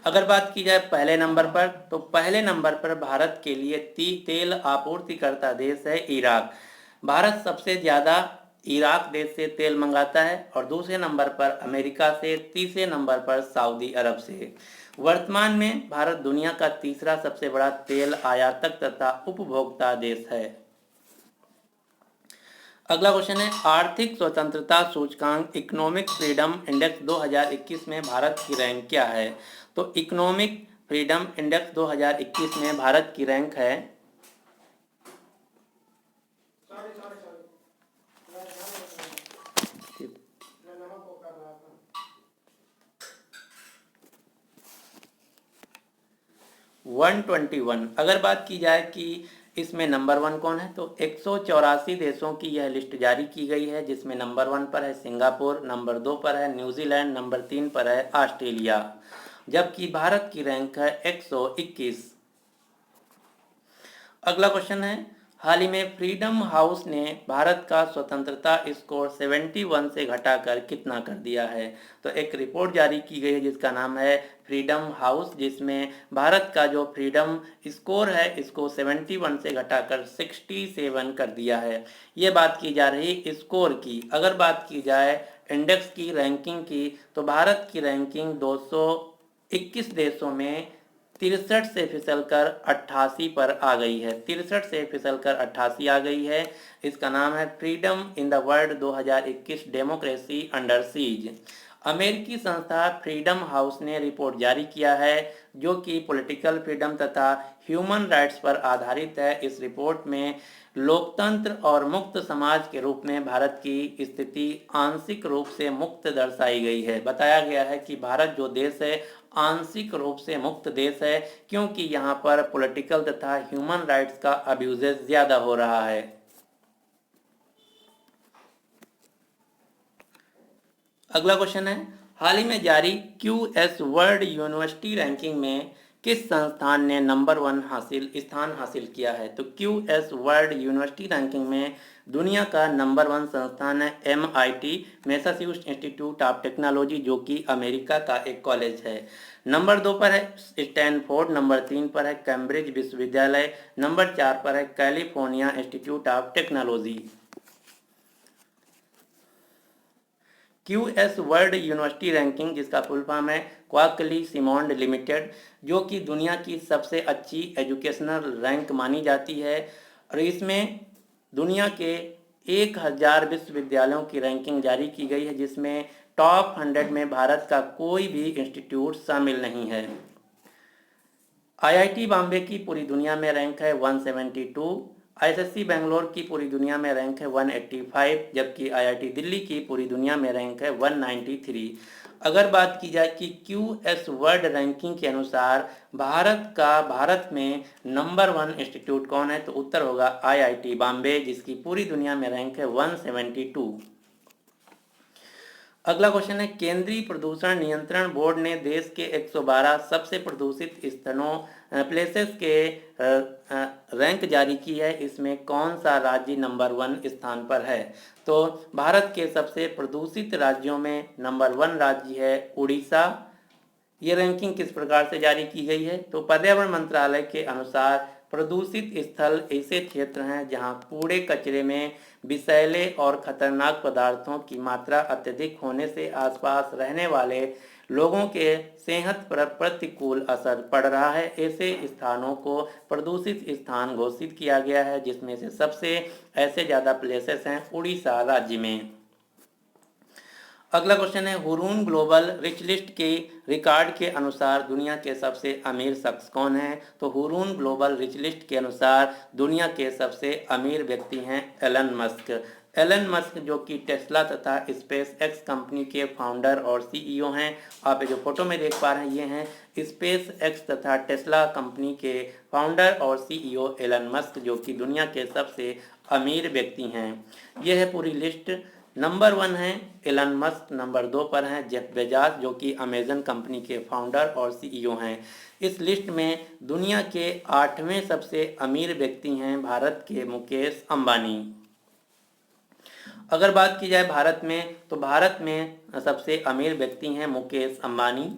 अगर बात की जाए पहले नंबर पर, तो पहले नंबर पर भारत के लिए तेल आपूर्तिकर्ता देश है इराक। भारत सबसे ज़्यादा इराक देश से तेल मंगाता है और दूसरे नंबर पर अमेरिका से, तीसरे नंबर पर सऊदी अरब से। वर्तमान में भारत दुनिया का तीसरा सबसे बड़ा तेल आयातक तथा उपभोक्ता देश है। अगला क्वेश्चन है, आर्थिक स्वतंत्रता सूचकांक इकोनॉमिक फ्रीडम इंडेक्स 2021 में भारत की रैंक क्या है? तो इकोनॉमिक फ्रीडम इंडेक्स 2021 में भारत की रैंक है 121। अगर बात की जाए कि इसमें नंबर 1 कौन है, तो 184 देशों की यह लिस्ट जारी की गई है, जिसमें नंबर 1 पर है सिंगापुर, नंबर 2 पर है न्यूजीलैंड, नंबर 3 पर है ऑस्ट्रेलिया, जबकि भारत की रैंक है 121। अगला क्वेश्चन है, हाल ही में फ्रीडम हाउस ने भारत का स्वतंत्रता स्कोर 71 से घटाकर कितना कर दिया है? तो एक रिपोर्ट जारी की गई है जिसका नाम है फ्रीडम हाउस, जिसमें भारत का जो फ्रीडम स्कोर है इसको 71 से घटाकर 67 कर दिया है। ये बात की जा रही स्कोर की। अगर बात की जाए इंडेक्स की, रैंकिंग की, तो भारत की रैंकिंग 221 देशों में 63 से फिसलकर 88 पर आ गई है। 63 से फिसलकर 88 आ गई है। इसका नाम है freedom in the world 2021 democracy under seize. अमेरिकी संस्था फ्रीडम हाउस ने रिपोर्ट जारी किया है, जो कि पॉलिटिकल फ्रीडम तथा ह्यूमन राइट्स पर आधारित है। इस रिपोर्ट में लोकतंत्र और मुक्त समाज के रूप में भारत की स्थिति आंशिक रूप से मुक्त दर्शाई गई है। बताया गया है कि भारत जो देश है आंशिक रूप से मुक्त देश है, क्योंकि यहाँ पर पॉलिटिकल तथा ह्यूमन राइट्स का अब्यूजेस ज़्यादा हो रहा है। अगला क्वेश्चन है, हाल ही में जारी QS वर्ल्ड यूनिवर्सिटी रैंकिंग में किस संस्थान ने नंबर 1 स्थान हासिल किया है? तो QS वर्ल्ड यूनिवर्सिटी रैंकिंग में दुनिया का नंबर 1 संस्थान है MIT, Massachusetts institute of technology, जो कि अमेरिका का एक कॉलेज है। नंबर 2 पर है स्टैनफोर्ड, नंबर 3 पर है कैम्ब्रिज विश्वविद्यालय, नंबर 4 पर है California institute of technology. QS world university ranking, जिसका फुल फॉर्म है क्वाकली सिमोंड लिमिटेड, जो कि दुनिया की सबसे अच्छी एजुकेशनल रैंक मानी जाती है, और इसमें दुनिया के 1000 विश्वविद्यालयों की रैंकिंग जारी की गई है, जिसमें टॉप 100 में भारत का कोई भी इंस्टीट्यूट शामिल नहीं है। IIT बॉम्बे की पूरी दुनिया में रैंक है 172, ISSC बेंगलोर की पूरी दुनिया में रैंक है 185, जबकि IIT दिल्ली की पूरी दुनिया में रैंक है 193। अगर बात की जाए कि QS वर्ल्ड रैंकिंग के अनुसार भारत में नंबर 1 इंस्टीट्यूट कौन है, तो उत्तर होगा IIT बॉम्बे, जिसकी पूरी दुनिया में रैंक है 172। अगला क्वेश्चन है, केंद्रीय प्रदूषण नियंत्रण बोर्ड ने देश के 112 सबसे प्रदूषित स्थानों प्लेसेस के रैंक जारी की है। इसमें कौन सा राज्य नंबर 1 स्थान पर है? तो भारत के सबसे प्रदूषित राज्यों में नंबर 1 राज्य है उड़ीसा। ये रैंकिंग किस प्रकार से जारी की गई है? तो पर्यावरण मंत्रालय के अनुसार प्रदूषित स्थल ऐसे क्षेत्र हैं जहां कूड़े कचरे में विषैले और खतरनाक पदार्थों की मात्रा अत्यधिक होने से आसपास रहने वाले लोगों के सेहत पर प्रतिकूल असर पड़ रहा है। ऐसे स्थानों को प्रदूषित स्थान घोषित किया गया है, जिसमें से सबसे ऐसे ज़्यादा प्लेसेस हैं उड़ीसा राज्य में। अगला क्वेश्चन है, हुरून ग्लोबल रिच लिस्ट के रिकॉर्ड के अनुसार दुनिया के सबसे अमीर शख्स कौन है? तो हुरून ग्लोबल रिच लिस्ट के अनुसार दुनिया के सबसे अमीर व्यक्ति हैं एलन मस्क। एलन मस्क, जो कि टेस्ला तथा स्पेस एक्स कंपनी के फाउंडर और CEO हैं। आप जो फोटो में देख पा रहे हैं, ये हैं स्पेस एक्स तथा टेस्ला कंपनी के फाउंडर और CEO एलन मस्क, जो कि दुनिया के सबसे अमीर व्यक्ति हैं। यह है पूरी लिस्ट। नंबर 1 है एलन मस्क, नंबर 2 पर हैं जेफ बेजोस जो कि अमेजन कंपनी के फाउंडर और सीईओ हैं। इस लिस्ट में दुनिया के 8वें सबसे अमीर व्यक्ति हैं भारत के मुकेश अंबानी। अगर बात की जाए भारत में, तो भारत में सबसे अमीर व्यक्ति हैं मुकेश अंबानी।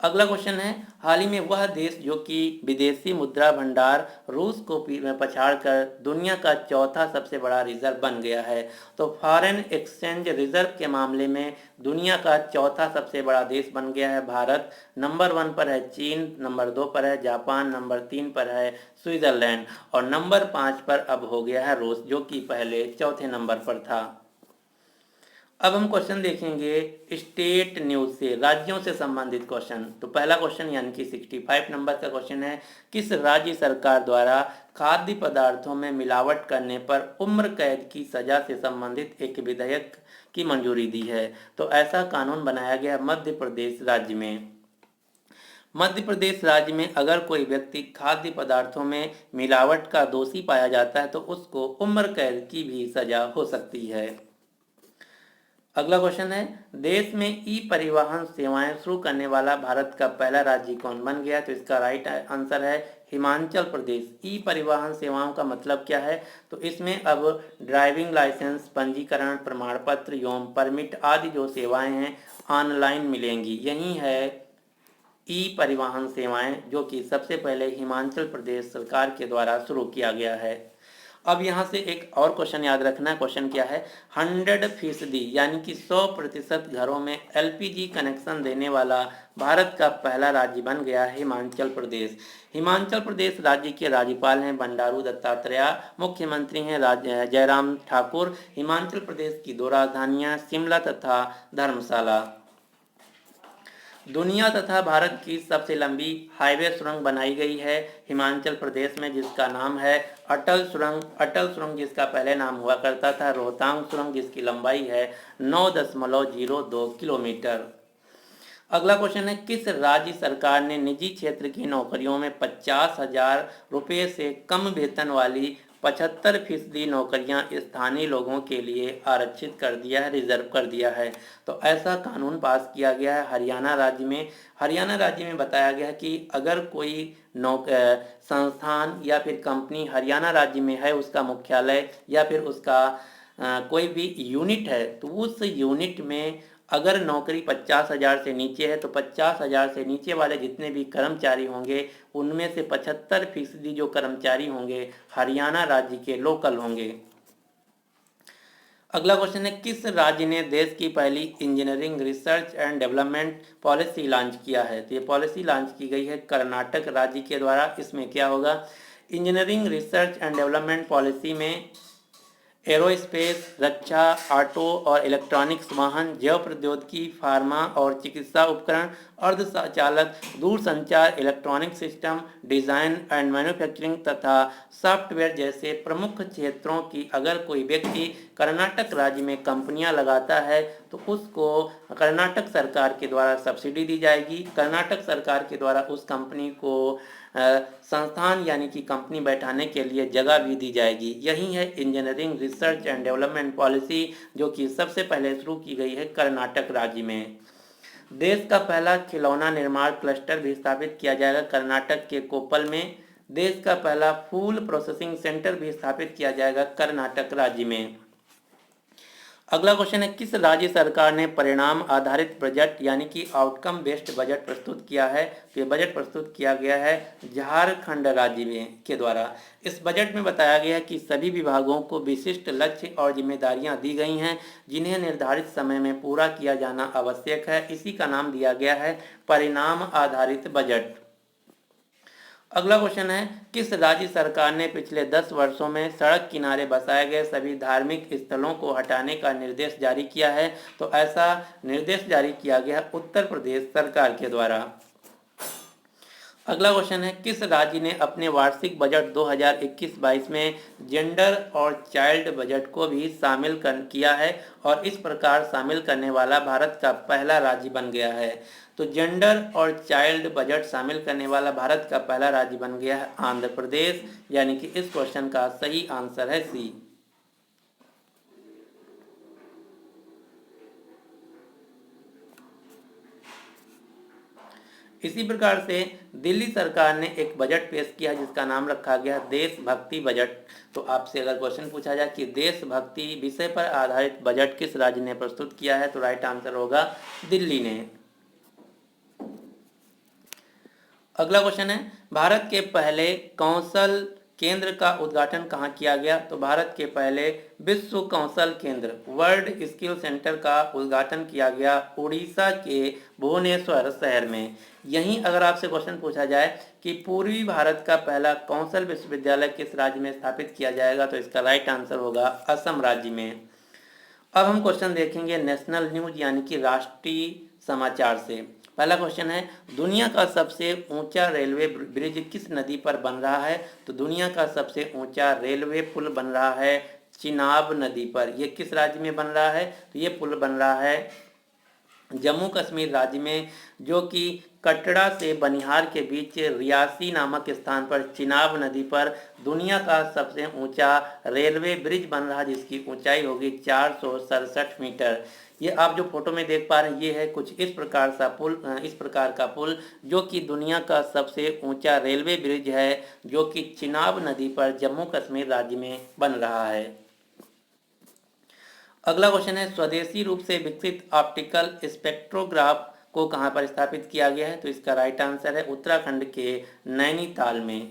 अगला क्वेश्चन है, हाल ही में वह देश जो कि विदेशी मुद्रा भंडार रूस को पछाड़कर दुनिया का चौथा सबसे बड़ा रिजर्व बन गया है। तो फॉरेन एक्सचेंज रिजर्व के मामले में दुनिया का चौथा सबसे बड़ा देश बन गया है भारत। नंबर 1 पर है चीन, नंबर 2 पर है जापान, नंबर 3 पर है स्विट्जरलैंड और नंबर 5 पर अब हो गया है रूस जो कि पहले चौथे नंबर पर था। अब हम क्वेश्चन देखेंगे स्टेट न्यूज से, राज्यों से संबंधित क्वेश्चन। तो पहला क्वेश्चन यानी कि 65 नंबर का क्वेश्चन है, किस राज्य सरकार द्वारा खाद्य पदार्थों में मिलावट करने पर उम्र कैद की सजा से संबंधित एक विधेयक की मंजूरी दी है? तो ऐसा कानून बनाया गया मध्य प्रदेश राज्य में। मध्य प्रदेश राज्य में अगर कोई व्यक्ति खाद्य पदार्थों में मिलावट का दोषी पाया जाता है तो उसको उम्र कैद की भी सजा हो सकती है। अगला क्वेश्चन है, देश में ई परिवहन सेवाएं शुरू करने वाला भारत का पहला राज्य कौन बन गया? तो इसका राइट आंसर है हिमाचल प्रदेश। ई परिवहन सेवाओं का मतलब क्या है? तो इसमें अब ड्राइविंग लाइसेंस, पंजीकरण प्रमाण पत्र एवं परमिट आदि जो सेवाएं हैं ऑनलाइन मिलेंगी। यही है ई परिवहन सेवाएं जो कि सबसे पहले हिमाचल प्रदेश सरकार के द्वारा शुरू किया गया है। अब यहाँ से एक और क्वेश्चन याद रखना। क्वेश्चन क्या है, 100% यानी कि 100% घरों में एलपीजी कनेक्शन देने वाला भारत का पहला राज्य बन गया है हिमाचल प्रदेश। हिमाचल प्रदेश राज्य के राज्यपाल हैं बंडारू दत्तात्रेय, मुख्यमंत्री हैं जयराम ठाकुर। हिमाचल प्रदेश की 2 राजधानियां शिमला तथा धर्मशाला। दुनिया तथा भारत की सबसे लंबी हाईवे सुरंग बनाई गई है हिमाचल प्रदेश में, जिसका नाम है अटल सुरंग। अटल सुरंग जिसका पहले नाम हुआ करता था रोहतांग सुरंग, जिसकी लंबाई है 9.02 किलोमीटर। अगला क्वेश्चन है, किस राज्य सरकार ने निजी क्षेत्र की नौकरियों में 50,000 रुपये से कम वेतन वाली 75% नौकरियां स्थानीय लोगों के लिए आरक्षित कर दिया है, रिजर्व कर दिया है? तो ऐसा कानून पास किया गया है हरियाणा राज्य में। हरियाणा राज्य में बताया गया है कि अगर कोई संस्थान या फिर कंपनी हरियाणा राज्य में है, उसका मुख्यालय या फिर उसका कोई भी यूनिट है, तो उस यूनिट में अगर नौकरी 50,000 से नीचे है तो 50,000 से नीचे वाले जितने भी कर्मचारी होंगे उनमें से 75% जो कर्मचारी होंगे हरियाणा राज्य के लोकल होंगे। अगला क्वेश्चन है, किस राज्य ने देश की पहली engineering research and development policy launch किया है? तो ये पॉलिसी लॉन्च की गई है कर्नाटक राज्य के द्वारा। इसमें क्या होगा, engineering research and development policy में एरोस्पेस, रक्षा, ऑटो और इलेक्ट्रॉनिक्स, वाहन, जैव प्रौद्योगिकी, फार्मा और चिकित्सा उपकरण, अर्धचालक, दूरसंचार, electronic system, design and manufacturing तथा सॉफ्टवेयर जैसे प्रमुख क्षेत्रों की अगर कोई व्यक्ति कर्नाटक राज्य में कंपनियां लगाता है तो उसको कर्नाटक सरकार के द्वारा सब्सिडी दी जाएगी। कर्नाटक सरकार के द्वारा उस कंपनी को संस्थान यानी कि कंपनी बैठाने के लिए जगह भी दी जाएगी। यही है engineering research and development policy जो कि सबसे पहले शुरू की गई है कर्नाटक राज्य में। देश का पहला खिलौना निर्माण क्लस्टर भी स्थापित किया जाएगा कर्नाटक के कोप्पल में। देश का पहला फूड प्रोसेसिंग सेंटर भी स्थापित किया जाएगा कर्नाटक राज्य में। अगला क्वेश्चन है, किस राज्य सरकार ने परिणाम आधारित बजट यानी कि आउटकम बेस्ड बजट प्रस्तुत किया है? तो ये बजट प्रस्तुत किया गया है झारखंड राज्य में के द्वारा। इस बजट में बताया गया है कि सभी विभागों को विशिष्ट लक्ष्य और जिम्मेदारियां दी गई हैं जिन्हें निर्धारित समय में पूरा किया जाना आवश्यक है। इसी का नाम दिया गया है परिणाम आधारित बजट। अगला क्वेश्चन है, किस राज्य सरकार ने पिछले 10 वर्षों में सड़क किनारे बसाए गए सभी धार्मिक स्थलों को हटाने का निर्देश जारी किया है? तो ऐसा निर्देश जारी किया गया उत्तर प्रदेश सरकार के द्वारा। अगला क्वेश्चन है, किस राज्य ने अपने वार्षिक बजट 2021-22 में जेंडर और चाइल्ड बजट को भी शामिल किया है और इस प्रकार शामिल करने वाला भारत का पहला राज्य बन गया है? तो जेंडर और चाइल्ड बजट शामिल करने वाला भारत का पहला राज्य बन गया है आंध्र प्रदेश, यानी कि इस क्वेश्चन का सही आंसर है सी। इसी प्रकार से दिल्ली सरकार ने एक बजट पेश किया जिसका नाम रखा गया देशभक्ति बजट। तो आपसे अगर क्वेश्चन पूछा जाए कि देशभक्ति विषय पर आधारित बजट किस राज्य ने प्रस्तुत किया है, तो राइट आंसर होगा दिल्ली ने। अगला क्वेश्चन है, भारत के पहले कौशल केंद्र का उद्घाटन कहाँ किया गया? तो भारत के पहले विश्व कौशल केंद्र वर्ल्ड स्किल सेंटर का उद्घाटन किया गया उड़ीसा के भुवनेश्वर शहर में। यहीं अगर आपसे क्वेश्चन पूछा जाए कि पूर्वी भारत का पहला कौशल विश्वविद्यालय किस राज्य में स्थापित किया जाएगा, तो इसका राइट आंसर होगा असम राज्य में। अब हम क्वेश्चन देखेंगे नेशनल न्यूज यानी कि राष्ट्रीय समाचार से। पहला क्वेश्चन है, दुनिया का सबसे ऊंचा रेलवे ब्रिज किस नदी पर बन रहा है? तो दुनिया का सबसे ऊंचा रेलवे पुल बन रहा है चिनाब नदी पर। यह किस राज्य में बन रहा है? तो ये पुल बन रहा है जम्मू कश्मीर राज्य में, जो कि कटरा से बनिहार के बीच रियासी नामक स्थान पर चिनाब नदी पर दुनिया का सबसे ऊंचा रेलवे ब्रिज बन रहा है, जिसकी ऊंचाई होगी 467 मीटर। ये आप जो फोटो में देख पा रहे हैं ये है कुछ इस प्रकार का पुल जो कि दुनिया का सबसे ऊंचा रेलवे ब्रिज है, जो कि चिनाब नदी पर जम्मू कश्मीर राज्य में बन रहा है। अगला क्वेश्चन है, स्वदेशी रूप से विकसित ऑप्टिकल स्पेक्ट्रोग्राफ को कहां पर स्थापित किया गया है? तो इसका राइट आंसर है उत्तराखंड के नैनीताल में।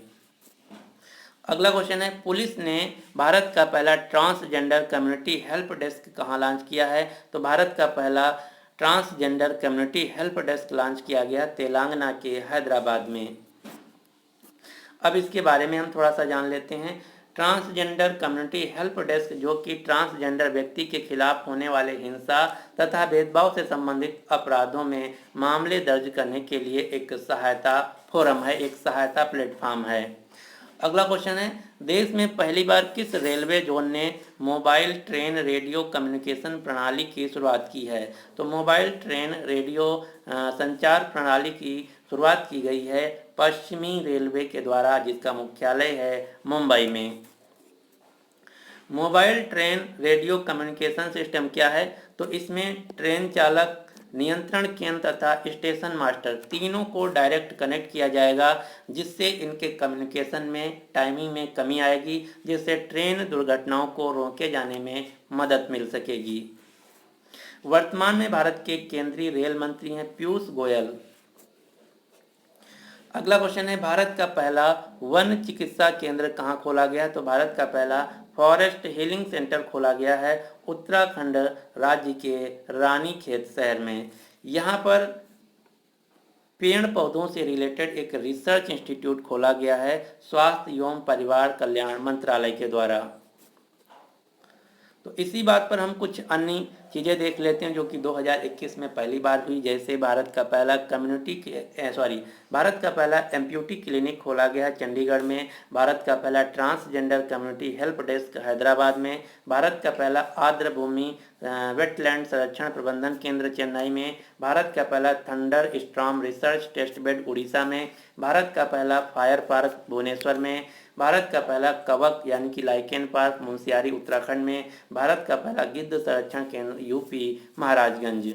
अगला क्वेश्चन है, पुलिस ने भारत का पहला ट्रांसजेंडर कम्युनिटी हेल्प डेस्क कहां लॉन्च किया है? तो भारत का पहला transgender community help desk launch किया गया तेलंगाना के हैदराबाद में। अब इसके बारे में हम थोड़ा सा जान लेते हैं। ट्रांसजेंडर कम्युनिटी हेल्प डेस्क जो कि ट्रांसजेंडर व्यक्ति के खिलाफ होने वाले हिंसा तथा भेदभाव से संबंधित अपराधों में मामले दर्ज करने के लिए एक सहायता फोरम है, एक सहायता प्लेटफॉर्म है। अगला क्वेश्चन है, देश में पहली बार किस रेलवे जोन ने मोबाइल ट्रेन रेडियो कम्युनिकेशन प्रणाली की शुरुआत की है? तो मोबाइल ट्रेन रेडियो संचार प्रणाली की शुरुआत की गई है पश्चिमी रेलवे के द्वारा, जिसका मुख्यालय है मुंबई में। Mobile train radio communication system क्या है? तो इसमें ट्रेन चालक, नियंत्रण केंद्र तथा स्टेशन मास्टर तीनों को डायरेक्ट कनेक्ट किया जाएगा, जिससे इनके कम्युनिकेशन में टाइमिंग में कमी आएगी, जिससे ट्रेन दुर्घटनाओं को रोके जाने में मदद मिल सकेगी। वर्तमान में भारत के केंद्रीय रेल मंत्री हैं पीयूष गोयल। अगला क्वेश्चन है, भारत का पहला वन चिकित्सा केंद्र कहाँ खोला गया? तो भारत का पहला फॉरेस्ट हीलिंग सेंटर खोला गया है उत्तराखंड राज्य के रानीखेत शहर में। यहाँ पर पेड़ पौधों से रिलेटेड एक रिसर्च इंस्टीट्यूट खोला गया है स्वास्थ्य एवं परिवार कल्याण मंत्रालय के द्वारा। तो इसी बात पर हम कुछ अन्य चीज़ें देख लेते हैं जो कि 2021 में पहली बार हुई। जैसे भारत का पहला भारत का पहला एम्प्यूटी क्लिनिक खोला गया है चंडीगढ़ में। भारत का पहला transgender community help desk Hyderabad में। भारत का पहला आर्द्र भूमि वेटलैंड संरक्षण प्रबंधन केंद्र चेन्नई में। भारत का पहला thunder storm research test bed Orissa में। भारत का पहला फायर पार्क भुवनेश्वर में। भारत का पहला कवक यानी कि लाइकेन पार्क मुंशियारी उत्तराखंड में। भारत का पहला गिद्ध संरक्षण केंद्र यूपी महाराजगंज।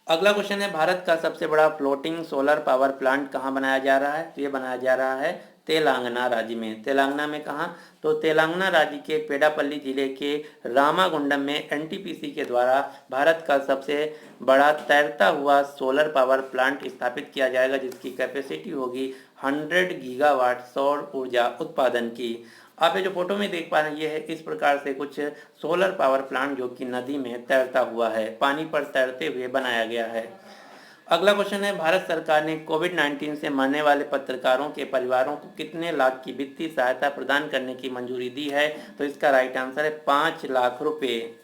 अगला क्वेश्चन है, भारत का सबसे बड़ा फ्लोटिंग सोलर पावर प्लांट कहाँ बनाया जा रहा है? तो ये बनाया जा रहा है तेलंगाना राज्य में। तेलंगाना में कहाँ? तो तेलंगाना राज्य के पेडापल्ली जिले के रामागुंडम में एनटीपीसी के द्वारा भारत का सबसे बड़ा तैरता हुआ सोलर पावर प्लांट स्थापित किया जाएगा, जिसकी कैपेसिटी होगी 100 गीगावाट सौर ऊर्जा उत्पादन की। आप ये जो फोटो में देख पा रहे हैं ये है इस प्रकार से कुछ सोलर पावर प्लांट जो कि नदी में तैरता हुआ है, पानी पर तैरते हुए बनाया गया है। अगला क्वेश्चन है, भारत सरकार ने कोविड-19 से मरने वाले पत्रकारों के परिवारों को कितने लाख की वित्तीय सहायता प्रदान करने की मंजूरी दी है? तो इसका राइट आंसर है 5 लाख रुपए।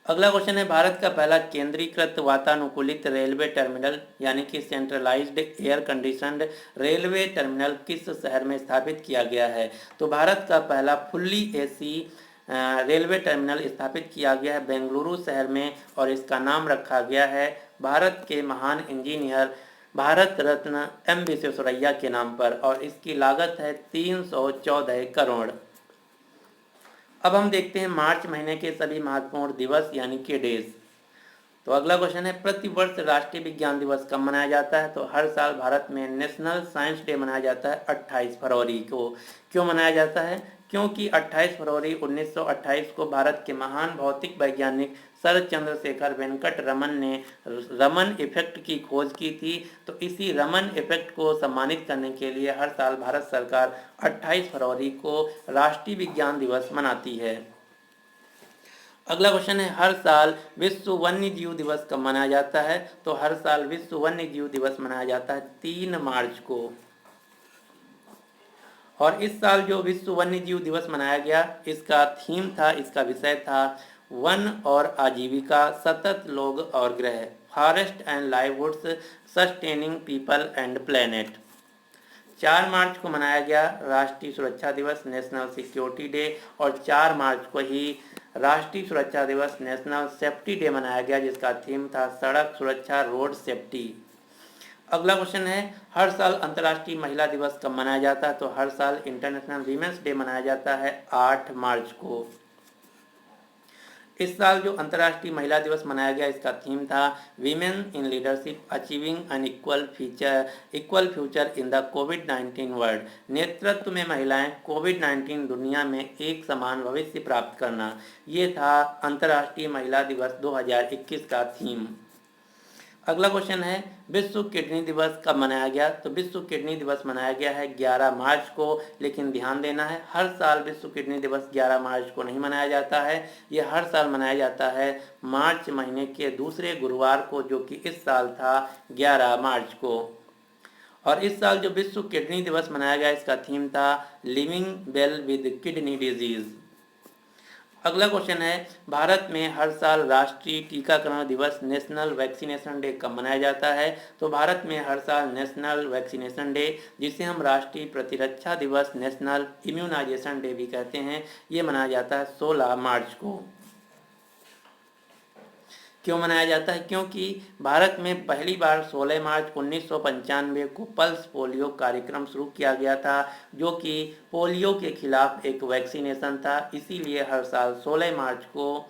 अगला क्वेश्चन है, भारत का पहला केंद्रीकृत वातानुकूलित रेलवे टर्मिनल यानी कि centralised air conditioned railway terminal किस शहर में स्थापित किया गया है? तो भारत का पहला फुल्ली एसी रेलवे टर्मिनल स्थापित किया गया है बेंगलुरु शहर में, और इसका नाम रखा गया है भारत के महान इंजीनियर भारत रत्न एम विश्वेश्वरैया के नाम पर, और इसकी लागत है 314 करोड़। अब हम देखते हैं मार्च महीने के सभी महत्वपूर्ण दिवस यानी कि डेज। तो अगला क्वेश्चन है, प्रतिवर्ष राष्ट्रीय विज्ञान दिवस कब मनाया जाता है? तो हर साल भारत में नेशनल साइंस डे मनाया जाता है 28 फरवरी को। क्यों मनाया जाता है? क्योंकि 28 फरवरी 1928 को भारत के महान भौतिक वैज्ञानिक सर चंद्रशेखर वेंकट रमन ने रमन इफेक्ट की खोज की थी। तो इसी रमन इफेक्ट को सम्मानित करने के लिए हर साल भारत सरकार 28 फरवरी को राष्ट्रीय विज्ञान दिवस मनाती है। अगला क्वेश्चन है, हर साल विश्व वन्य जीव दिवस कब मनाया जाता है? तो हर साल विश्व वन्य जीव दिवस मनाया जाता है 3 मार्च को। और इस साल जो विश्व वन्य जीव दिवस मनाया गया, इसका थीम था, इसका विषय था वन और आजीविका, सतत लोग और ग्रह, forest and livelihoods, sustaining people and planet. 4 मार्च को मनाया गया राष्ट्रीय सुरक्षा दिवस, नेशनल सिक्योरिटी डे, और 4 मार्च को ही राष्ट्रीय सुरक्षा दिवस, नेशनल सेफ्टी डे मनाया गया, जिसका थीम था सड़क सुरक्षा, रोड सेफ्टी। अगला क्वेश्चन है, हर साल अंतर्राष्ट्रीय महिला दिवस कब मनाया जाता है? तो हर साल इंटरनेशनल वीमेंस डे मनाया जाता है 8 मार्च को। इस साल जो अंतर्राष्ट्रीय महिला दिवस मनाया गया, इसका थीम था women in leadership achieving an equal future in the कोविड-19 वर्ल्ड। नेतृत्व में महिलाएं, कोविड-19 दुनिया में एक समान भविष्य प्राप्त करना। ये था अंतर्राष्ट्रीय महिला दिवस 2021 का थीम। अगला क्वेश्चन है, विश्व किडनी दिवस कब मनाया गया? तो विश्व किडनी दिवस मनाया गया है 11 मार्च को। लेकिन ध्यान देना है, हर साल विश्व किडनी दिवस 11 मार्च को नहीं मनाया जाता है। ये हर साल मनाया जाता है मार्च महीने के दूसरे गुरुवार को, जो कि इस साल था 11 मार्च को। और इस साल जो विश्व किडनी दिवस मनाया गया, इसका थीम था living well with kidney disease. अगला क्वेश्चन है, भारत में हर साल राष्ट्रीय टीकाकरण दिवस, नेशनल वैक्सीनेशन डे कब मनाया जाता है? तो भारत में हर साल नेशनल वैक्सीनेशन डे, जिसे हम राष्ट्रीय प्रतिरक्षा दिवस, नेशनल इम्यूनाइजेशन डे भी कहते हैं, ये मनाया जाता है 16 मार्च को। क्यों मनाया जाता है? क्योंकि भारत में पहली बार 16 मार्च 1995 को पल्स पोलियो कार्यक्रम शुरू किया गया था, जो कि पोलियो के खिलाफ एक वैक्सीनेशन था। इसीलिए हर साल 16 मार्च को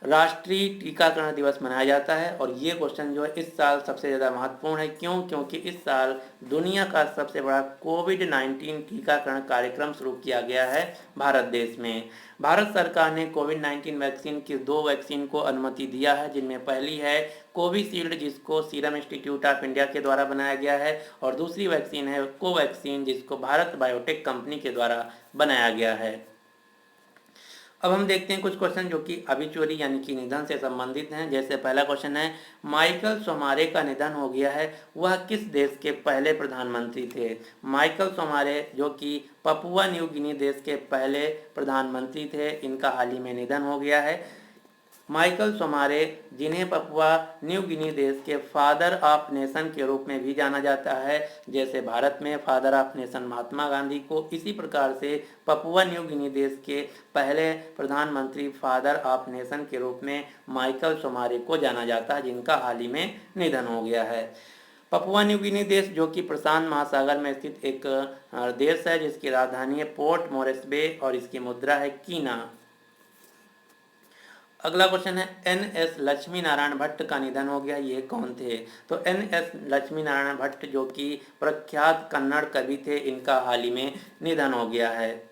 राष्ट्रीय टीकाकरण दिवस मनाया जाता है। और ये क्वेश्चन जो है इस साल सबसे ज़्यादा महत्वपूर्ण है। क्यों? क्योंकि इस साल दुनिया का सबसे बड़ा कोविड-19 टीकाकरण कार्यक्रम शुरू किया गया है भारत देश में। भारत सरकार ने कोविड-19 वैक्सीन की 2 वैक्सीन को अनुमति दिया है, जिनमें पहली है कोविशील्ड, जिसको सीरम इंस्टीट्यूट ऑफ इंडिया के द्वारा बनाया गया है, और दूसरी वैक्सीन है कोवैक्सीन, जिसको भारत बायोटेक कंपनी के द्वारा बनाया गया है। अब हम देखते हैं कुछ क्वेश्चन जो कि अबिचुअरी यानी कि निधन से संबंधित हैं। जैसे पहला क्वेश्चन है, माइकल सोमारे का निधन हो गया है, वह किस देश के पहले प्रधानमंत्री थे? माइकल सोमारे जो कि पपुआ न्यू गिनी देश के पहले प्रधानमंत्री थे, इनका हाल ही में निधन हो गया है। माइकल सोमारे, जिन्हें पपुआ न्यू गिनी देश के फादर ऑफ नेशन के रूप में भी जाना जाता है, जैसे भारत में father of nation Mahatma Gandhi को, इसी प्रकार से पपुआ न्यू गिनी देश के पहले प्रधानमंत्री फादर ऑफ नेशन के रूप में माइकल सोमारे को जाना जाता है, जिनका हाल ही में निधन हो गया है। पपुआ न्यू गिनी देश जो कि प्रशांत महासागर में स्थित एक देश है, जिसकी राजधानी है पोर्ट मोरेस्बे और इसकी मुद्रा है कीना। अगला क्वेश्चन है, एन.एस. लक्ष्मी नारायण भट्ट का निधन हो गया, ये कौन थे? तो एन.एस. लक्ष्मी नारायण भट्ट जो कि प्रख्यात कन्नड़ कवि थे, इनका हाल ही में निधन हो गया है।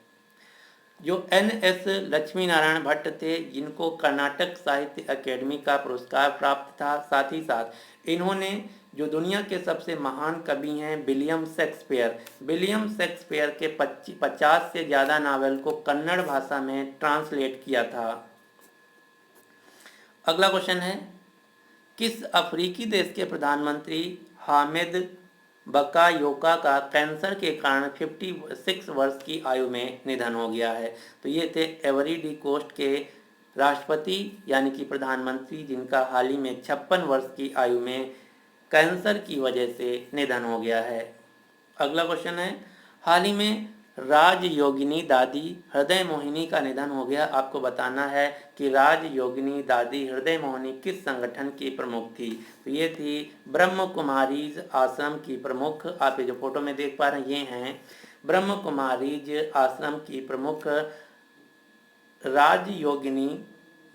जो एन.एस. लक्ष्मी नारायण भट्ट थे, जिनको कर्नाटक साहित्य अकेडमी का पुरस्कार प्राप्त था, साथ ही साथ इन्होंने जो दुनिया के सबसे महान कवि हैं विलियम शेक्सपियर के 50 से ज़्यादा नावल को कन्नड़ भाषा में ट्रांसलेट किया था। अगला क्वेश्चन है, किस अफ्रीकी देश के प्रधानमंत्री हामिद बकायोका का कैंसर के कारण 56 वर्ष की आयु में निधन हो गया है? तो ये थे एवरी डी कोस्ट के राष्ट्रपति यानी कि प्रधानमंत्री, जिनका हाल ही में 56 वर्ष की आयु में कैंसर की वजह से निधन हो गया है। अगला क्वेश्चन है, हाल ही में राजयोगिनी दादी हृदय मोहिनी का निधन हो गया। आपको बताना है कि राजयोगिनी दादी हृदय मोहिनी किस संगठन की प्रमुख थी? तो ये थी ब्रह्म कुमारीज आश्रम की प्रमुख। आप ये जो फोटो में देख पा रहे हैं, ये हैं ब्रह्म कुमारीज आश्रम की प्रमुख राजयोगिनी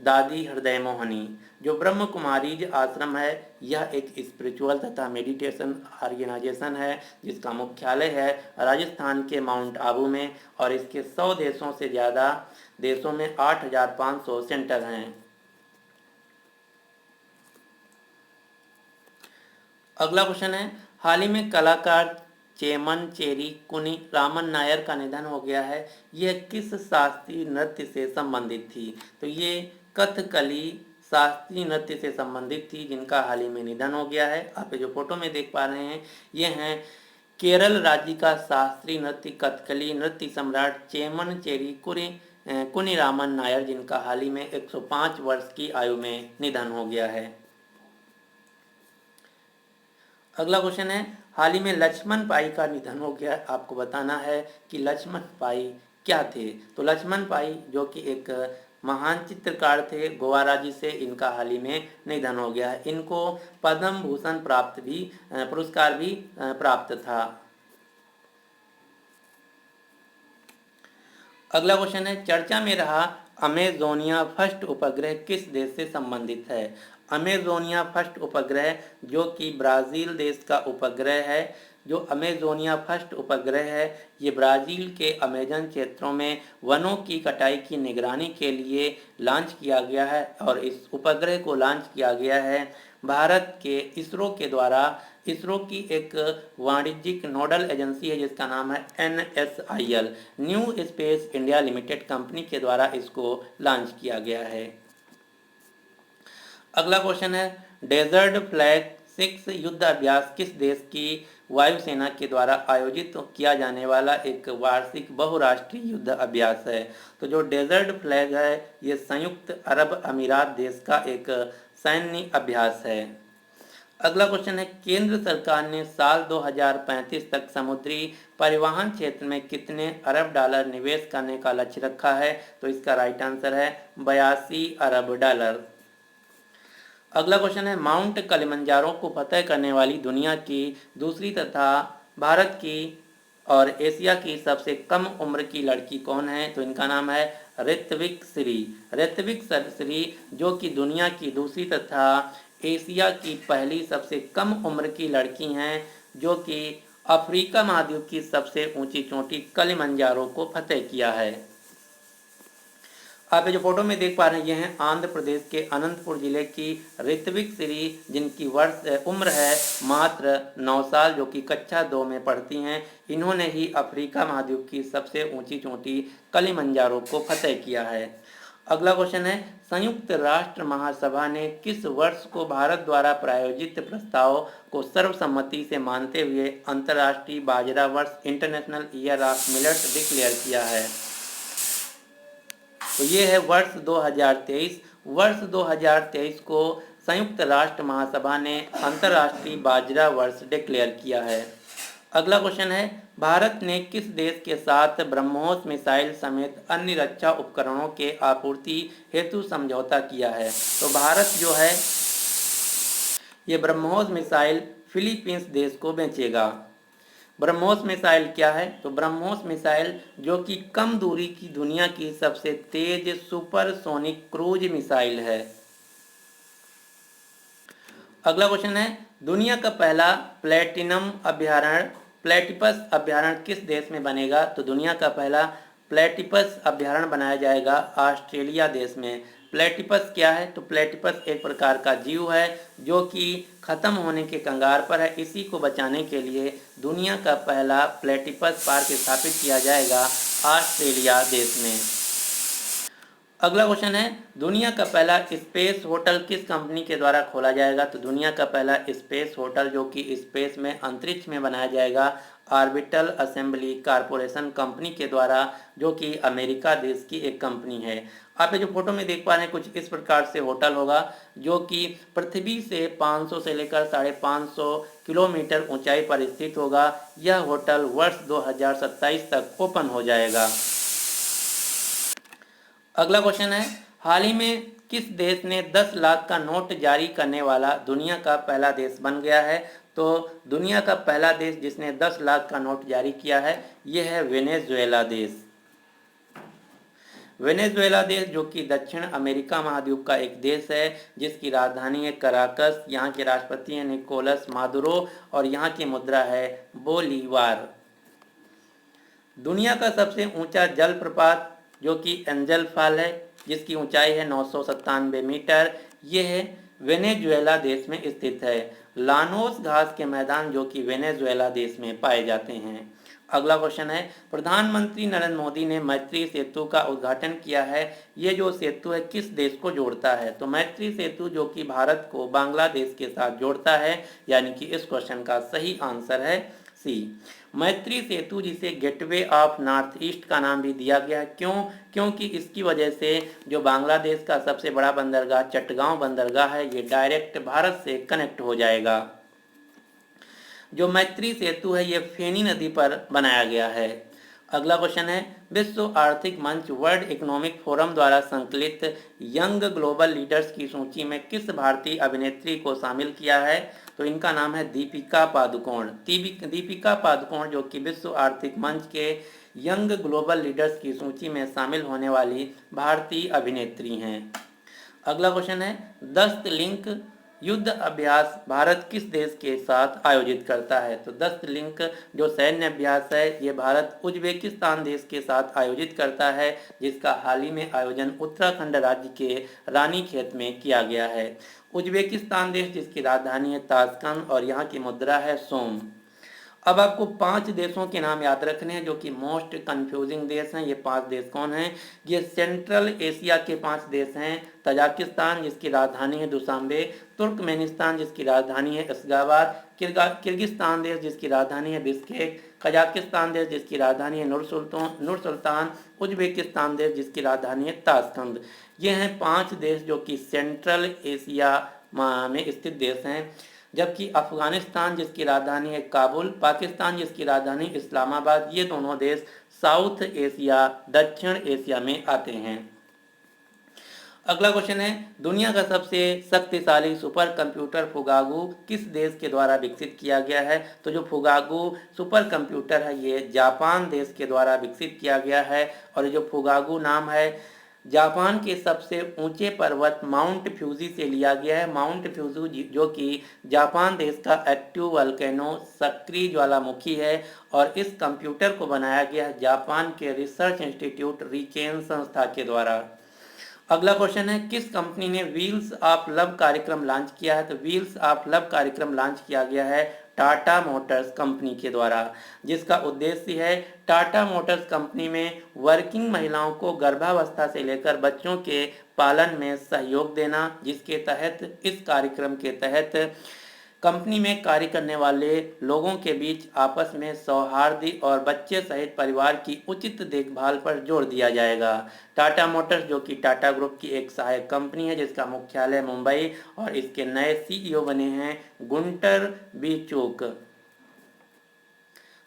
दादी हृदय मोहनी। जो ब्रह्म कुमारीज आश्रम है यह एक स्पिरिचुअल तथा मेडिटेशन ऑर्गेनाइजेशन है जिसका मुख्यालय है राजस्थान के माउंट आबू में और इसके 100 देशों से ज़्यादा देशों में 8,500 सेंटर हैं। अगला क्वेश्चन है, हाल ही में कलाकार चेमन चेरी कुनी रामन नायर का निधन हो गया है। यह किस शास्त्रीय नृत्य से संबंधित थी? तो ये कथकली शास्त्रीय नृत्य से संबंधित थी जिनका हाल ही में निधन हो गया है। आप जो फोटो में देख पा रहे हैं ये हैं केरल राज्य का शास्त्रीय नृत्य कथकली नृत्य सम्राट चेमन चेरी कुनी रामन नायर जिनका हाल ही में 105 वर्ष की आयु में निधन हो गया है। अगला क्वेश्चन है, हाल ही में लक्ष्मण पाई का निधन हो गया। आपको बताना है कि लक्ष्मण पाई क्या थे। तो लक्ष्मण पाई जो कि एक महान चित्रकार थे, गोवा राज्य से इनका हाल ही में निधन हो गया है। इनको पद्म भूषण पुरस्कार भी प्राप्त था। अगला क्वेश्चन है, चर्चा में रहा अमेजोनिया फर्स्ट उपग्रह किस देश से संबंधित है? अमेजोनिया फर्स्ट उपग्रह जो कि ब्राज़ील देश का उपग्रह है। जो अमेजोनिया फर्स्ट उपग्रह है ये ब्राज़ील के अमेजन क्षेत्रों में वनों की कटाई की निगरानी के लिए लॉन्च किया गया है और इस उपग्रह को लॉन्च किया गया है भारत के इसरो के द्वारा। इसरो की एक वाणिज्यिक नोडल एजेंसी है जिसका नाम है NSIL new space India limited company के द्वारा इसको लॉन्च किया गया है। अगला क्वेश्चन है, डेजर्ट फ्लैग 6 युद्ध अभ्यास किस देश की वायुसेना के द्वारा आयोजित किया जाने वाला एक वार्षिक बहुराष्ट्रीय युद्ध अभ्यास है? तो जो डेजर्ट फ्लैग है ये संयुक्त अरब अमीरात देश का एक सैन्य अभ्यास है। अगला क्वेश्चन है, केंद्र सरकार ने साल 2035 तक समुद्री परिवहन क्षेत्र में कितने अरब डॉलर निवेश करने का लक्ष्य रखा है? तो इसका राइट आंसर है 82 अरब डॉलर। अगला क्वेश्चन है, माउंट किलिमंजारो को फतह करने वाली दुनिया की दूसरी तथा भारत की और एशिया की सबसे कम उम्र की लड़की कौन है? तो इनका नाम है ऋत्विक श्री। ऋत्विक श्री जो कि दुनिया की दूसरी तथा एशिया की पहली सबसे कम उम्र की लड़की हैं जो कि अफ्रीका महाद्वीप की सबसे ऊंची चोटी किलिमंजारो को फतह किया है। आप जो फोटो में देख पा रहे हैं ये हैं आंध्र प्रदेश के अनंतपुर जिले की ऋत्विक श्री जिनकी उम्र है मात्र 9 साल जो कि कक्षा 2 में पढ़ती हैं। इन्होंने ही अफ्रीका महाद्वीप की सबसे ऊंची चोटी किलिमंजारो को फतह किया है। अगला क्वेश्चन है, संयुक्त राष्ट्र महासभा ने किस वर्ष को भारत द्वारा प्रायोजित प्रस्ताव को सर्वसम्मति से मानते हुए अंतर्राष्ट्रीय बाजरा वर्ष international year of millets declare किया है? तो ये है वर्ष 2023। वर्ष 2023 को संयुक्त राष्ट्र महासभा ने अंतर्राष्ट्रीय बाजरा वर्ष डिक्लेयर किया है। अगला क्वेश्चन है, भारत ने किस देश के साथ ब्रह्मोस मिसाइल समेत अन्य रक्षा उपकरणों के आपूर्ति हेतु समझौता किया है? तो भारत जो है ये ब्रह्मोस मिसाइल फिलीपींस देश को बेचेगा। ब्रह्मोस मिसाइल क्या है? तो ब्रह्मोस मिसाइल जो कि कम दूरी की दुनिया की सबसे तेज सुपरसोनिक क्रूज मिसाइल है। अगला क्वेश्चन है, दुनिया का पहला प्लेटिपस अभ्यारण्य किस देश में बनेगा? तो दुनिया का पहला प्लेटिपस अभ्यारण्य बनाया जाएगा ऑस्ट्रेलिया देश में। प्लेटिपस क्या है? तो प्लेटिपस एक प्रकार का जीव है जो कि खत्म होने के कगार पर है। इसी को बचाने के लिए दुनिया का पहला प्लेटिपस पार्क स्थापित किया जाएगा ऑस्ट्रेलिया देश में। अगला क्वेश्चन है, दुनिया का पहला स्पेस होटल किस कंपनी के द्वारा खोला जाएगा? तो दुनिया का पहला स्पेस होटल जो कि स्पेस में अंतरिक्ष में बनाया जाएगा ऑर्बिटल असेंबली कॉरपोरेशन कंपनी के द्वारा जो कि अमेरिका देश की एक कंपनी है। आप जो फोटो में देख पा रहे हैं कुछ इस प्रकार से होटल होगा जो कि पृथ्वी से 500 से लेकर 550 किलोमीटर ऊंचाई पर स्थित होगा। यह होटल वर्ष 2027 तक ओपन हो जाएगा। अगला क्वेश्चन है, हाल ही में किस देश ने 10 लाख का नोट जारी करने वाला दुनिया का पहला देश बन गया है? तो दुनिया का पहला देश जिसने 10 लाख का नोट जारी किया है यह है वेनेजुएला देश। वेनेजुएला देश जो कि दक्षिण अमेरिका महाद्वीप का एक देश है, जिसकी राजधानी है कराकस, यहाँ के राष्ट्रपति हैं निकोलस मादुरो और यहाँ की मुद्रा है बोलीवार। दुनिया का सबसे ऊंचा जलप्रपात जो कि एंजल फॉल है, जिसकी ऊंचाई है 997 मीटर, ये है वेनेजुएला देश में स्थित है। लानोस घास के मैदान जो कि वेनेजुएला देश में पाए जाते हैं। अगला क्वेश्चन है, प्रधानमंत्री नरेंद्र मोदी ने मैत्री सेतु का उद्घाटन किया है। ये जो सेतु है किस देश को जोड़ता है? तो मैत्री सेतु जो कि भारत को बांग्लादेश के साथ जोड़ता है, यानी कि इस क्वेश्चन का सही आंसर है सी। मैत्री सेतु जिसे गेटवे ऑफ नॉर्थ ईस्ट का नाम भी दिया गया है। क्यों? क्योंकि इसकी वजह से जो बांग्लादेश का सबसे बड़ा बंदरगाह चटगांव बंदरगाह है, ये डायरेक्ट भारत से कनेक्ट हो जाएगा। जो मैत्री सेतु है ये फेनी नदी पर बनाया गया है। अगला क्वेश्चन है, विश्व आर्थिक मंच वर्ल्ड इकोनॉमिक फोरम द्वारा संकलित यंग ग्लोबल लीडर्स की सूची में किस भारतीय अभिनेत्री को शामिल किया है? तो इनका नाम है दीपिका पादुकोण। दीपिका पादुकोण जो कि विश्व आर्थिक मंच के यंग ग्लोबल लीडर्स की सूची में शामिल होने वाली भारतीय अभिनेत्री हैं। अगला क्वेश्चन है, दस्त लिंक युद्ध अभ्यास भारत किस देश के साथ आयोजित करता है? तो दस्त लिंक जो सैन्य अभ्यास है ये भारत उज्बेकिस्तान देश के साथ आयोजित करता है, जिसका हाल ही में आयोजन उत्तराखंड राज्य के रानीखेत में किया गया है। उज्बेकिस्तान देश जिसकी राजधानी है ताशकंद और यहाँ की मुद्रा है सोम। अब आपको 5 देशों के नाम याद रखने हैं जो कि मोस्ट कंफ्यूजिंग देश हैं। ये 5 देश कौन हैं? ये सेंट्रल एशिया के 5 देश हैं। तजाकिस्तान जिसकी राजधानी है दुशांबे, तुर्कमेनिस्तान जिसकी राजधानी है अशगाबाद, किर्गिस्तान देश जिसकी राजधानी है बिश्केक, कजाकिस्तान देश जिसकी राजधानी है नूर सुल्तान, उज्बेकिस्तान देश जिसकी राजधानी है ताशकंद। ये हैं 5 देश जो कि सेंट्रल एशिया में स्थित देश हैं। जबकि अफगानिस्तान जिसकी राजधानी है काबुल, पाकिस्तान जिसकी राजधानी इस्लामाबाद, ये दोनों देश साउथ एशिया दक्षिण एशिया में आते हैं। अगला क्वेश्चन है, दुनिया का सबसे शक्तिशाली सुपर कंप्यूटर फुगागू किस देश के द्वारा विकसित किया गया है? तो जो फुगागू सुपर कंप्यूटर है ये जापान देश के द्वारा विकसित किया गया है। और जो फुगागू नाम है जापान के सबसे ऊंचे पर्वत माउंट फ्यूजी से लिया गया है। माउंट फ्यूजी जो कि जापान देश का एक्टिव वोल्केनो सक्रिय ज्वालामुखी है और इस कंप्यूटर को बनाया गया है जापान के रिसर्च इंस्टीट्यूट रिकेन संस्था के द्वारा। अगला क्वेश्चन है, किस कंपनी ने व्हील्स ऑफ लव कार्यक्रम लॉन्च किया है? तो व्हील्स ऑफ लव कार्यक्रम लॉन्च किया गया है टाटा मोटर्स कंपनी के द्वारा, जिसका उद्देश्य है टाटा मोटर्स कंपनी में वर्किंग महिलाओं को गर्भावस्था से लेकर बच्चों के पालन में सहयोग देना, जिसके तहत इस कार्यक्रम के तहत कंपनी में कार्य करने वाले लोगों के बीच आपस में सौहार्द और बच्चे सहित परिवार की उचित देखभाल पर जोर दिया जाएगा। टाटा मोटर्स जो कि टाटा ग्रुप की एक सहायक कंपनी है जिसका मुख्यालय मुंबई और इसके नए सीईओ बने हैं गुंटर बी चूक।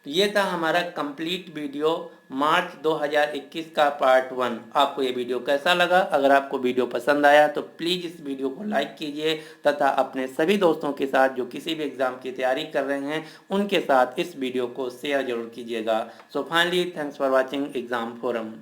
तो ये था हमारा कंप्लीट वीडियो मार्च 2021 का पार्ट 1। आपको ये वीडियो कैसा लगा? अगर आपको वीडियो पसंद आया तो प्लीज़ इस वीडियो को लाइक कीजिए तथा अपने सभी दोस्तों के साथ जो किसी भी एग्ज़ाम की तैयारी कर रहे हैं उनके साथ इस वीडियो को शेयर जरूर कीजिएगा। So finally thanks for watching exam forum.